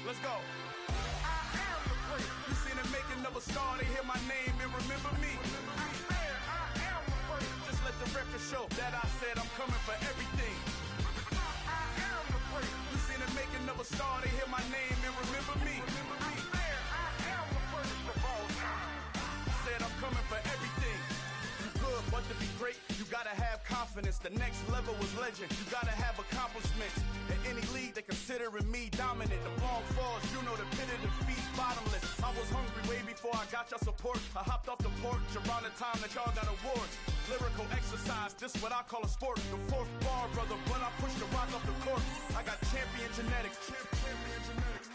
Let's go. You seen the making of a star, they hear my name and remember me. Just let the record show that I said I'm coming for everything. You seen the making of a star, they hear my name and remember me. Said I'm coming for everything. You good, but to be great, you gotta have confidence. The next level was legend. You gotta have accomplishments. In any league, they considering me dominant. The long falls, you know the pit of defeat, bottomless. I was hungry way before I got your support. I hopped off the porch around the time that y'all got awards. Lyrical exercise, this what I call a sport. The 4th bar, brother, when I push the rock off the court. I got champion genetics. Champion genetics.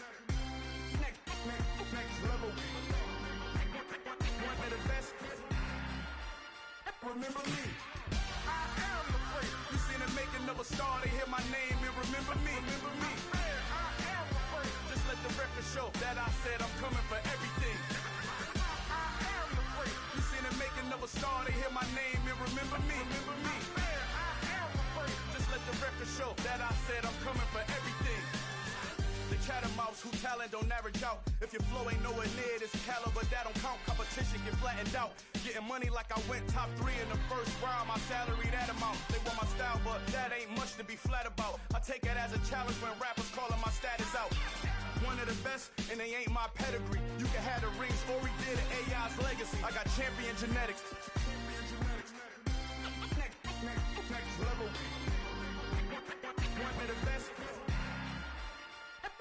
Next level. One of the best. Remember me. You seen the making of a star, they hear my name and remember me. Just let the record show that I said I'm coming for everything. You seen the making of a star, they hear my name and remember me. Just let the record show that I said I'm coming for everything. The catamounts who talent don't average out. If your flow ain't nowhere near this caliber, that don't count. Competition get flattened out. Getting money like I went top 3 in the first round. My salary that amount. They want my style, but that ain't much to be flat about. I take it as a challenge when rappers calling my status out. One of the best, and they ain't my pedigree. You can have the rings, or we did an AI's legacy. I got champion genetics. Next level. One of the best.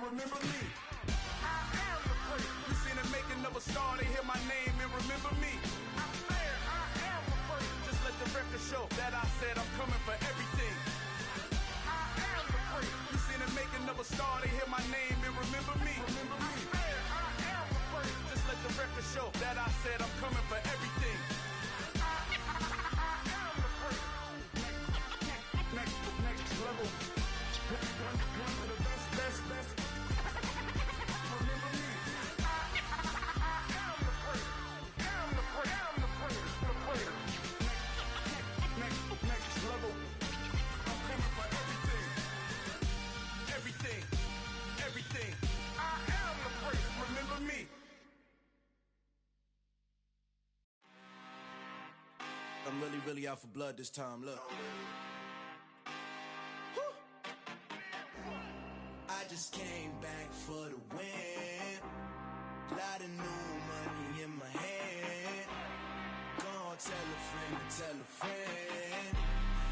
Remember me. I'm really out for blood this time, look. I just came back for the win. Lot of new money in my hand. Gonna tell a friend.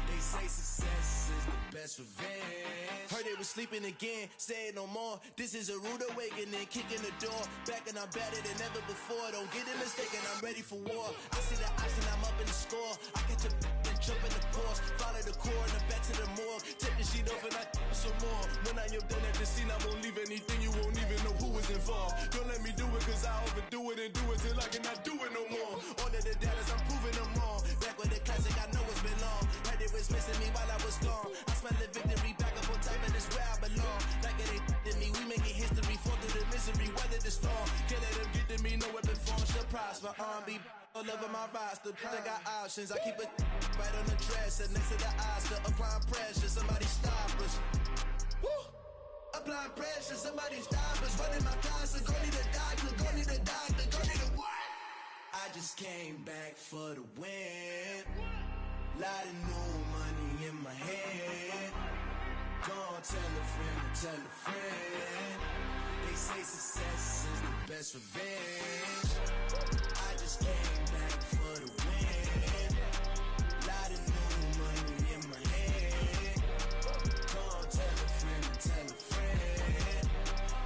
They say success is the best revenge. Heard they was sleeping again, say it no more. This is a rude awakening, kicking the door. Back and I'm better than ever before. Don't get it mistaken, I'm ready for war. I see the option, I'm up in the score. I catch a and jump in the course. Follow the core and the back to the morgue. Take the sheet off and I some more. When I am done at the scene, I won't leave anything. You won't even know who is involved. Don't let me do it, cause I overdo it and do it till I cannot do it no more. All of the doubters, I'm proving them wrong. Back with the classic, I know it's been long. Heard it was missing me while I was gone. I smell the victory back up on top, and it's where I belong. Like it ain't to me, we making history. Fall through the misery, weather the storm. Can't let them get to me, no weapon form shall prosper. Be all over my roster, I got options. I keep it right on the dresser, next to the Oscar. Applying pressure, somebody stop us. Woo! Applying pressure, somebody stop us. Running my closet, go need a doctor, go need a doctor, go need a what? I just came back for the win. Lot of new money in my hand. Gonna tell a friend. They say success is the best revenge. I just came back for the win. Lot of new money in my hand. Gonna tell a friend.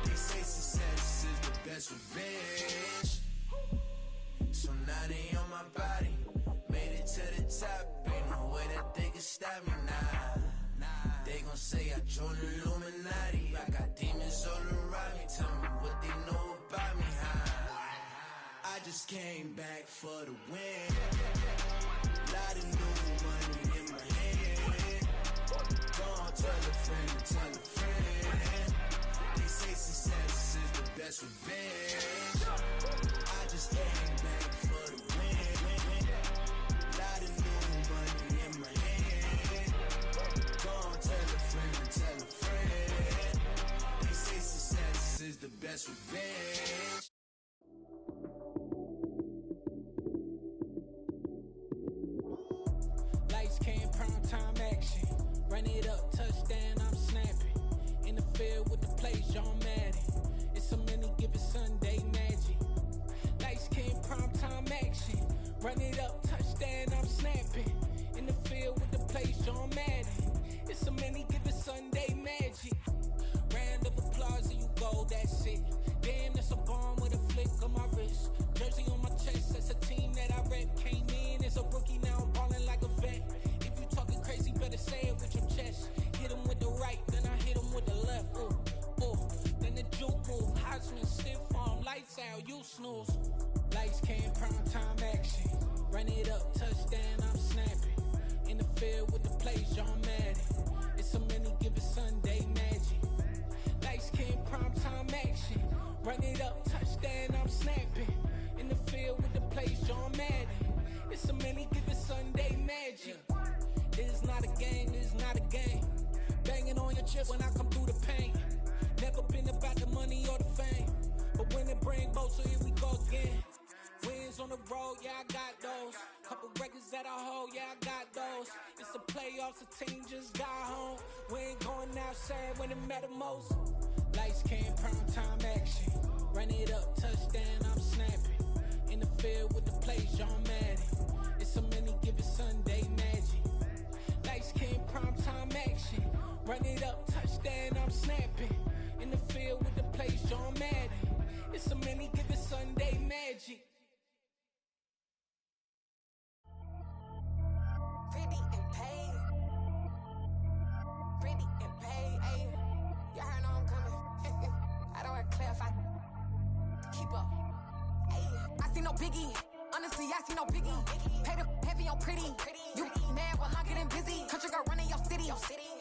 They say success is the best revenge. So now they on my body. Made it to the top. Ain't no way that they can stop me now. They gon' say I joined the Illuminati. I got demons all around me. Tell me what they know about me, huh? I just came back for the win. Lot of new money in my hand. Gonna tell a friend. They say success is the best revenge. I just came back for the win. Lot of new money in my hand. Gonna tell a friend. They say success is the best revenge. Lights came, prime time action. Run it up, touchdown, I'm snapping. In the field with the plays, John Madden. It's a many given Sunday magic. Lights came, prime time action. Run it up, touchdown, I'm snapping. In the field with the plays, John Madden. It's a many given Sunday magic. Round of applause and you go, that's it. Damn, that's a bomb with a flick on my wrist. Jersey on my chest, that's a team that I rep. Came in as a rookie, now I'm ballin' like a vet. If you talking crazy, better say it with your chest. Hit him with the right, then I hit him with the left. Then the juke move, Heisman, stiff arm, lights out, you snooze. Lights came, prime time action. Run it up, touchdown, I'm snapping. In the field with the plays, John Madden. It's a many given Sunday magic. Lights came, prime time action. Run it up, touchdown, I'm snapping. In the field with the plays, John Madden. It's a many given Sunday magic. This is not a game, this is not a game. Banging on your chest when I come through the pain. Never been about the money or the fame. But when it bring both, so here we go again. Wins on the road, yeah, I got those. Couple records that I hold, yeah, I got those. It's the playoffs, the team just got home. We ain't going outside when it matter most. Lights came, prime time action. Run it up, touchdown, I'm snapping. In the field with the plays, John Madden. It's a many given Sunday magic. Lights came, prime time action. Run it up, touchdown, I'm snapping. In the field with the plays, John Madden. It's a many given Sunday magic. Pretty and paid. Pretty and paid, ayy. Y'all heard know I'm coming. I don't want to clarify. Keep up. Ayy. I see no biggie. Honestly, I see no biggie. Paid up heavy on pretty. You mad while I'm getting busy. Country girl running your city.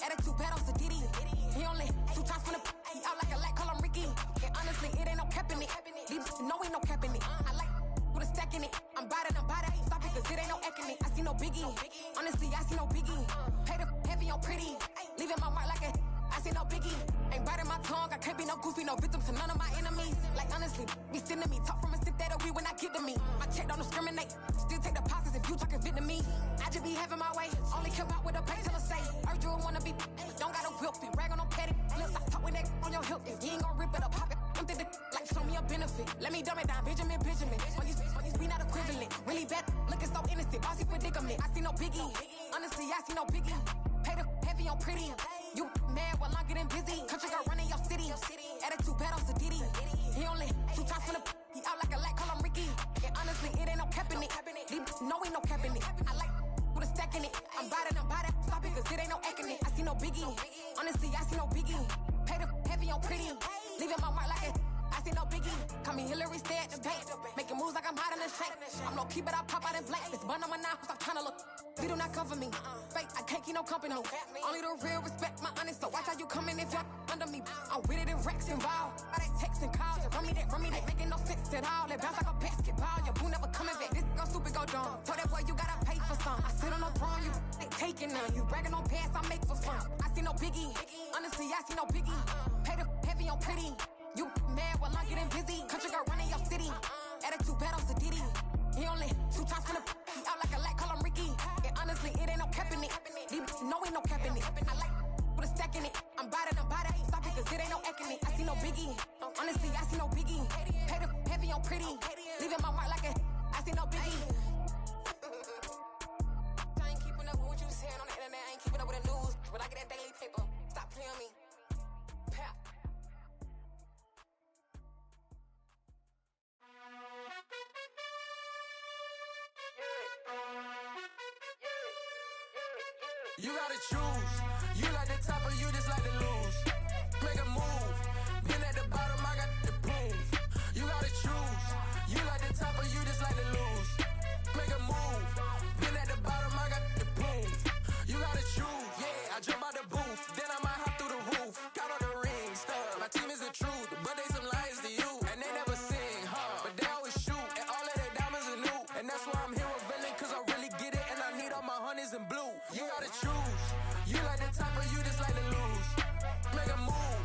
Attitude bad on Sadidi. He only 2 times from the he out like a light, call him Ricky. And honestly, it ain't no cap in it. These know ain't no cap in it. I like with a stack in it. I'm bout it. Stop it, cause it ain't no eck in it. I see no biggie. Honestly, I see no biggie. Paid up heavy on pretty. Leaving my mark like a I see no biggie. Ain't biting my tongue. I can't be no goofy, no victim to none of my enemies. Like honestly, be sending me talk from a stick that'll be when I get to me. My check don't discriminate. Still take deposits and You talking Vietnamese? I just be having my way. Only care about what the payteller say. Urge you wanna be, don't gotta whip it. Rag on petty lips. I talk with that on your hip. If you ain't gon' rip it or pop it, I'm the like show me a benefit. Let me dumb it down, Benjamin. We not equivalent. Really bad, looking so innocent. Bossy predicament. I see no biggie. Honestly, I see no biggie. Pay the heavy on pretty. You mad while I'm getting busy. Country girl running your city. Attitude bad on Sadidi. He only 2 times from the. He out like a light, call him Ricky. And honestly, it ain't no cap in it. No, ain't no cap in it. I like with a stack in it. I'm by that. Stop it, cause it ain't no acting it. I see no biggie. Honestly, I see no biggie. Pay the heavy on pretty. Leaving my mark like it. I see no biggie. Call me Hillary, stay at the bank. Making moves like I'm hot in the shank. I'm low key, but I pop out in blank. This bun on my knife, stop trying to look. They do not cover me. Fake, I can't keep no company. Only the real respect my honest. So watch how you coming if you're under me. I'm with it in Rex involved. By they text and calls. Run me that. Making no sense at all. They bounce like a basketball. Your boo never coming back. This go stupid, go dumb. Told that boy you gotta pay for some. I sit on no throne, you ain't taking none. You bragging on past, I make for fun. I see no biggie. Honestly, I see no biggie. Pay the heavy on pretty. You mad while I'm getting busy. Country girl running your city. Attitude bad on Sadidi. He only 2 times from the. He out like a light, call him Ricky. And honestly, it ain't no cap in it. No, ain't no cap in it. I like with a stack in it. I'm by that. Stop it, cause it ain't no acting it. I see no biggie. Honestly, I see no biggie. Pay the heavy on pretty. Leaving my mark like a. I see no biggie. I ain't keeping up with what you saying on the internet. I ain't keeping up with the news. But I get that daily paper. Stop playing me. Pap. You gotta choose. You like the top or you just like to lose. Make a move. Been at the bottom, I got the proof. You gotta choose. You like the top or you just like to lose. Make a move. Been at the bottom, I got the proof. You gotta choose. Yeah, I jump out the booth. Then I might hop through the roof. Count on the rings. My team is the truth, but they some liars to you. And they never sing, but they always shoot. And all of their diamonds are new. And that's why I'm here with Villain, cause I really get it. And I need all my honeys in blue. You gotta choose. You like the top or you just like to lose. Make a move.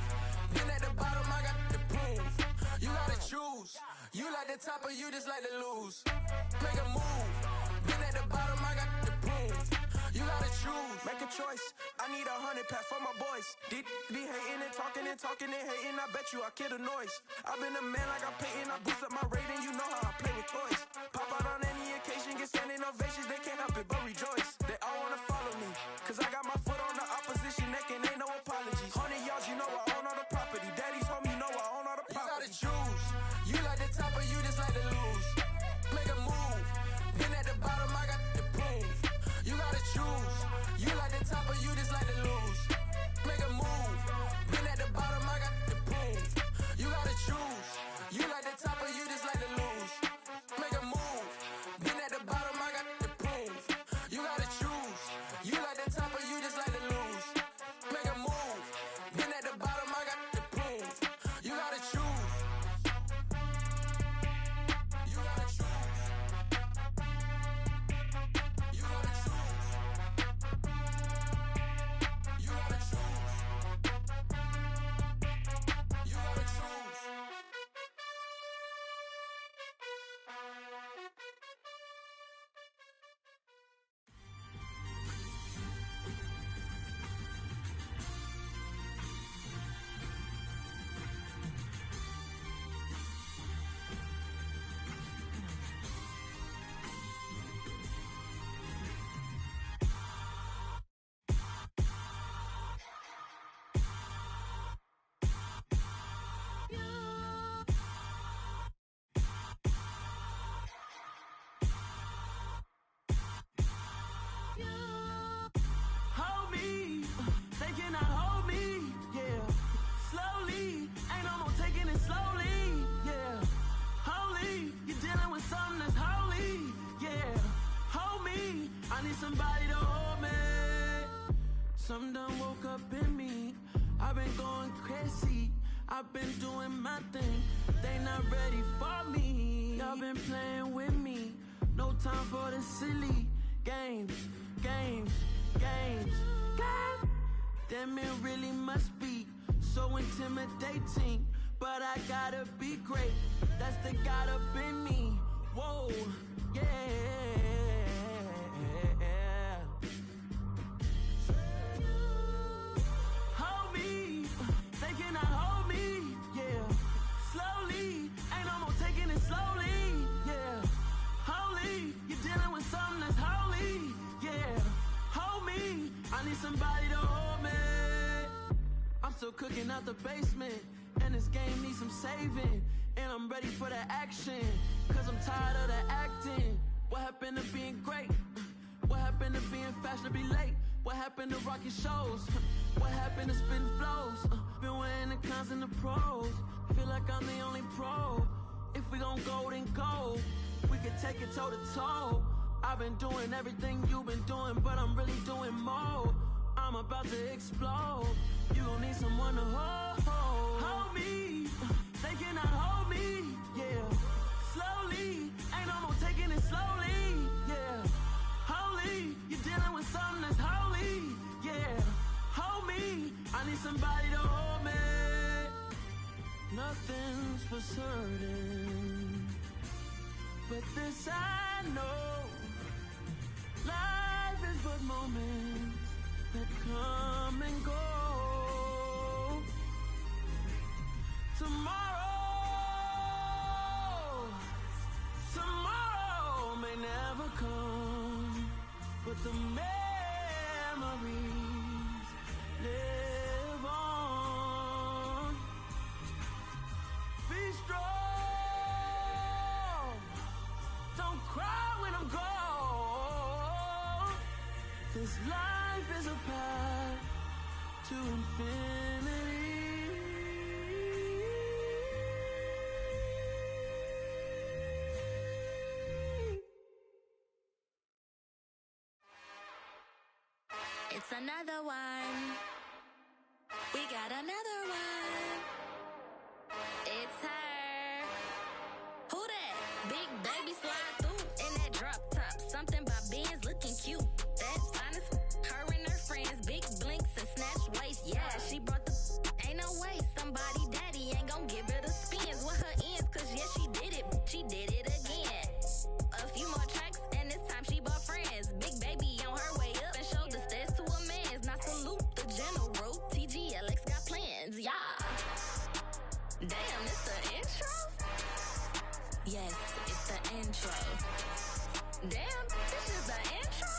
Been at the bottom, I got the proof. You gotta choose. You like the top or you just like to lose. Make a move. Been at the bottom, I got the proof. You gotta choose. Make a choice. I need 100 pack for my boys. Be hating and talking and hating. I bet you I kill the noise. I've been a man like I'm Peyton. I boost up my rating. You know how I play with toys. Pop out on any occasion, get standing ovations. They can't help it but rejoice. They all wanna follow me, cause I got my foot on the opposition neck and ain't no apologies. 100 yards, you know I own all the property. Daddy's home, you know I own all the property. You gotta choose. You like the top or you just like to lose. Make a move. Been at the bottom, I got the proof. You gotta choose. You like the top or you just like to lose. Make a move. Been at the bottom, I got the proof. You gotta choose. You like the top or you just like to lose. Make a move. Been at the bottom, I got the proof. You gotta choose. You like the top or you just like to lose. Make a move. Been at the bottom, I got the proof. You gotta choose. You gotta choose. You gotta choose. You gotta choose. You gotta choose. Hold me, they cannot hold me, yeah. Slowly, ain't no more taking it slowly, yeah. Holy, you're dealing with something that's holy, yeah. Hold me, I need somebody to hold me. Something done woke up in me. I've been going crazy, I've been doing my thing. They not ready for me. Y'all been playing with me. No time for the silly games. God damn, it really must be so intimidating. But I gotta be great. That's the God up in me. Whoa, yeah. you're dealing with something that's holy. Yeah, hold me. I need somebody to hold me. I'm still cooking out the basement, and this game needs some saving. And I'm ready for the action, cause I'm tired of the acting. What happened to being great? What happened to being fashionably late? What happened to rocking shows? What happened to spitting flows? Been weighing the cons and the pros. Feel like I'm the only pro. If we gon' go, then go. We could take it toe to toe. I've been doing everything you've been doing, but I'm really doing more. I'm about to explode. You gon' need someone to hold me. They cannot hold me. Yeah, slowly. Ain't no more taking it slowly. Yeah, holy. You're dealing with something that's holy. Yeah, hold me. I need somebody to hold me. Nothing's for certain, but this I know. Life is but moments that come and go. Tomorrow may never come, but the memories live on. Be strong, don't cry when I'm gone. This life is a path to infinity. It's another one. We got another one. It's her. Who that? Big baby slide through in that drop top. Something by Benz looking cute. That's honest. Her and her friends, big blinks and snatch waist. Yeah, she brought the. Ain't no way somebody daddy ain't gon' give her the spins with her ends. Cause yeah, she did it. She did it again. A few more tracks and this time she bought friends. Big baby on her way up and showed the stairs to a man's. Now salute the general. TGLX got plans. Yeah. Damn, it's the intro? Yes, it's the intro. Damn, this is the intro?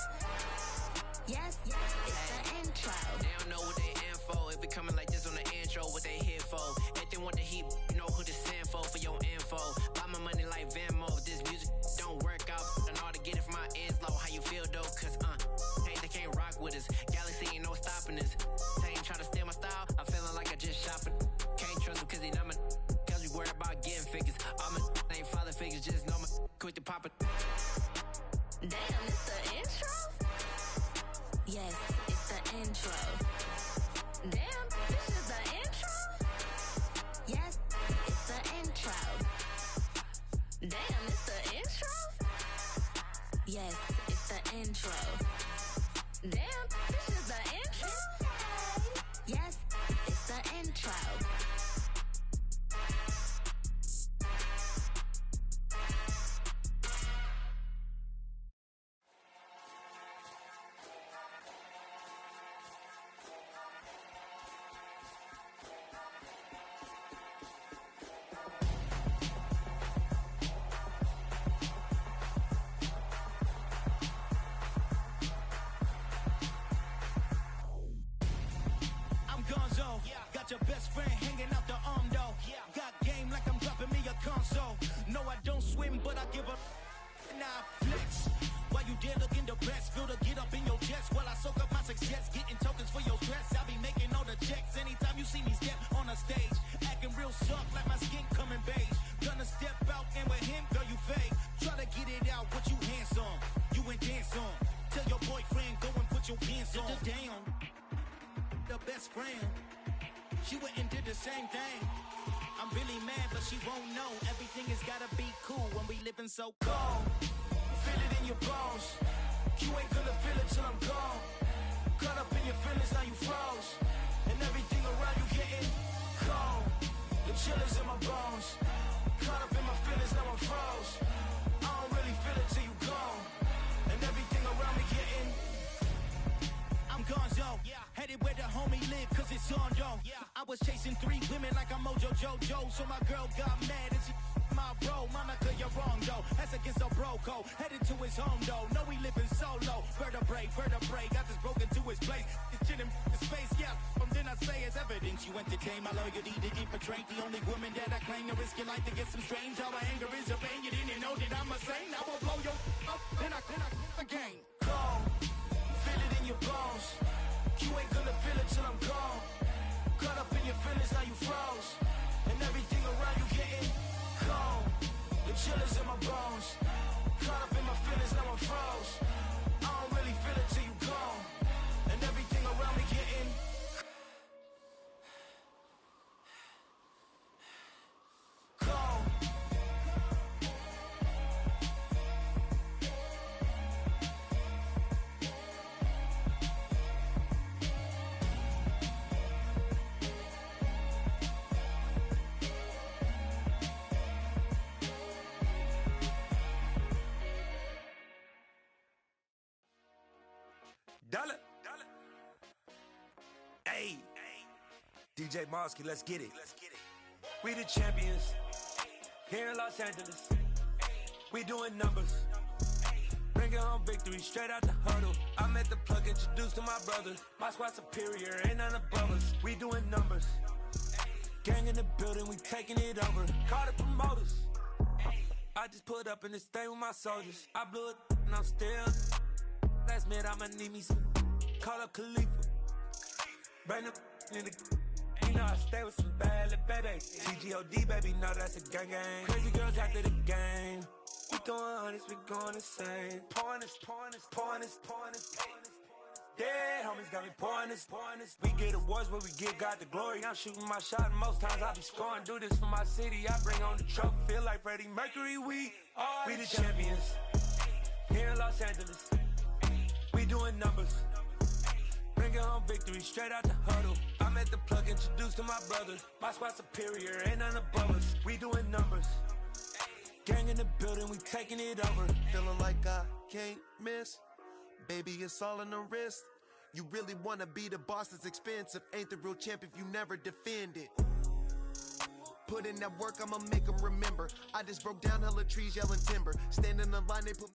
Yes, it's the intro. They don't know what they in for. If it coming like this on the intro, what they here for? If they want the heat, you know who to send for your info. Buy my money like Venmo. If this music don't work out, and all to get it from my ends low. How you feel though? Cause hey, they can't rock with us. Galaxy ain't no stopping this. They ain't try to steal my style. I'm feeling like I just shop it. Can't trust them cause they not my. Cause we worried about getting figures. All my ain't father figures. Just know my quick to pop it. Damn, it's the intro? Yes, it's the intro. Damn, this is the intro? Yes, it's the intro. Damn, it's the intro? Yes, it's the intro. Damn, this is the intro? Yes, it's the intro. Got your best friend hanging out the arm though. Got game like I'm dropping me a console. No, I don't swim, but I give a nah flex. While you there looking depressed, feel the get up in your chest while I soak up my success, getting tokens for your stress. I'll be making all the checks anytime you see me step on a stage, acting real soft like my skin coming beige. Gonna step out and with him, girl, you fake. Try to get it out, what you hands on, you ain't dance on. Tell your boyfriend go and put your pants on. Down, the best friend. She went and did the same thing. I'm really mad, but she won't know. Everything has gotta be cool when we living so cold. Feel it in your bones. You ain't gonna feel it till I'm gone. Caught up in your feelings, now you froze. And everything around you getting cold. The chill is in my bones. Caught up in my feelings, now I'm froze. I don't really feel it till you gone. And everything around me getting I'm gonzo, headed where the homie live, cause it's on though. I was chasing 3 women like I'm Mojo Jojo, so my girl got mad and she my my bro, Monica, you're wrong though. That's against a bro code, headed to his home though. No, we living solo. Vertebrae, got this broken to his place. It's shit in his face, yeah. From then I say it's evidence you entertain my loyalty to infiltrate. The only woman that I claim to risk your life to get some strange. All my anger is your pain. You didn't know that I'm a saint. I will blow your up, then I again. Gone, feel it in your bones. You ain't gonna feel it till I'm gone. Caught up in your feelings, now you froze. And everything around you getting gone. The chillers in my bones. Caught up in my feelings, now I'm froze. I don't really feel it till you gone. And everything around me getting gone. Dollar. Hey, DJ Mosky, let's get it. We the champions here in Los Angeles. We doing numbers. Bringing home victory straight out the huddle. I met the plug, introduced to my brother. My squad superior, ain't none above us. We doing numbers. Gang in the building, we taking it over. Call the promoters. I just put up in this thing with my soldiers. I blew it and I'm still. Last minute I'ma need me some. Call up Khalifa. Bring them in the. You know I stay with some bad little baby. TGOD baby, know that's a gang gang. Crazy girls after the game. We throwing hundreds, we going insane. Pouring this. Dead homies got me pouring this. We get awards where we give God the glory. I'm shooting my shot and most times I be scoring. Do this for my city, I bring on the trophy. Feel like Freddie Mercury, we the champions. Here in Los Angeles. We doing numbers. Bringing home victory straight out the huddle. I met the plug, introduced to my brother. My squad superior, ain't none above us. We doing numbers. Gang in the building, we taking it over. Feeling like I can't miss. Baby, it's all in the wrist. You really wanna be the boss, it's expensive. Ain't the real champ if you never defend it. Put in that work, I'ma make them remember. I just broke down hella trees, yelling timber. Stand in the line, they put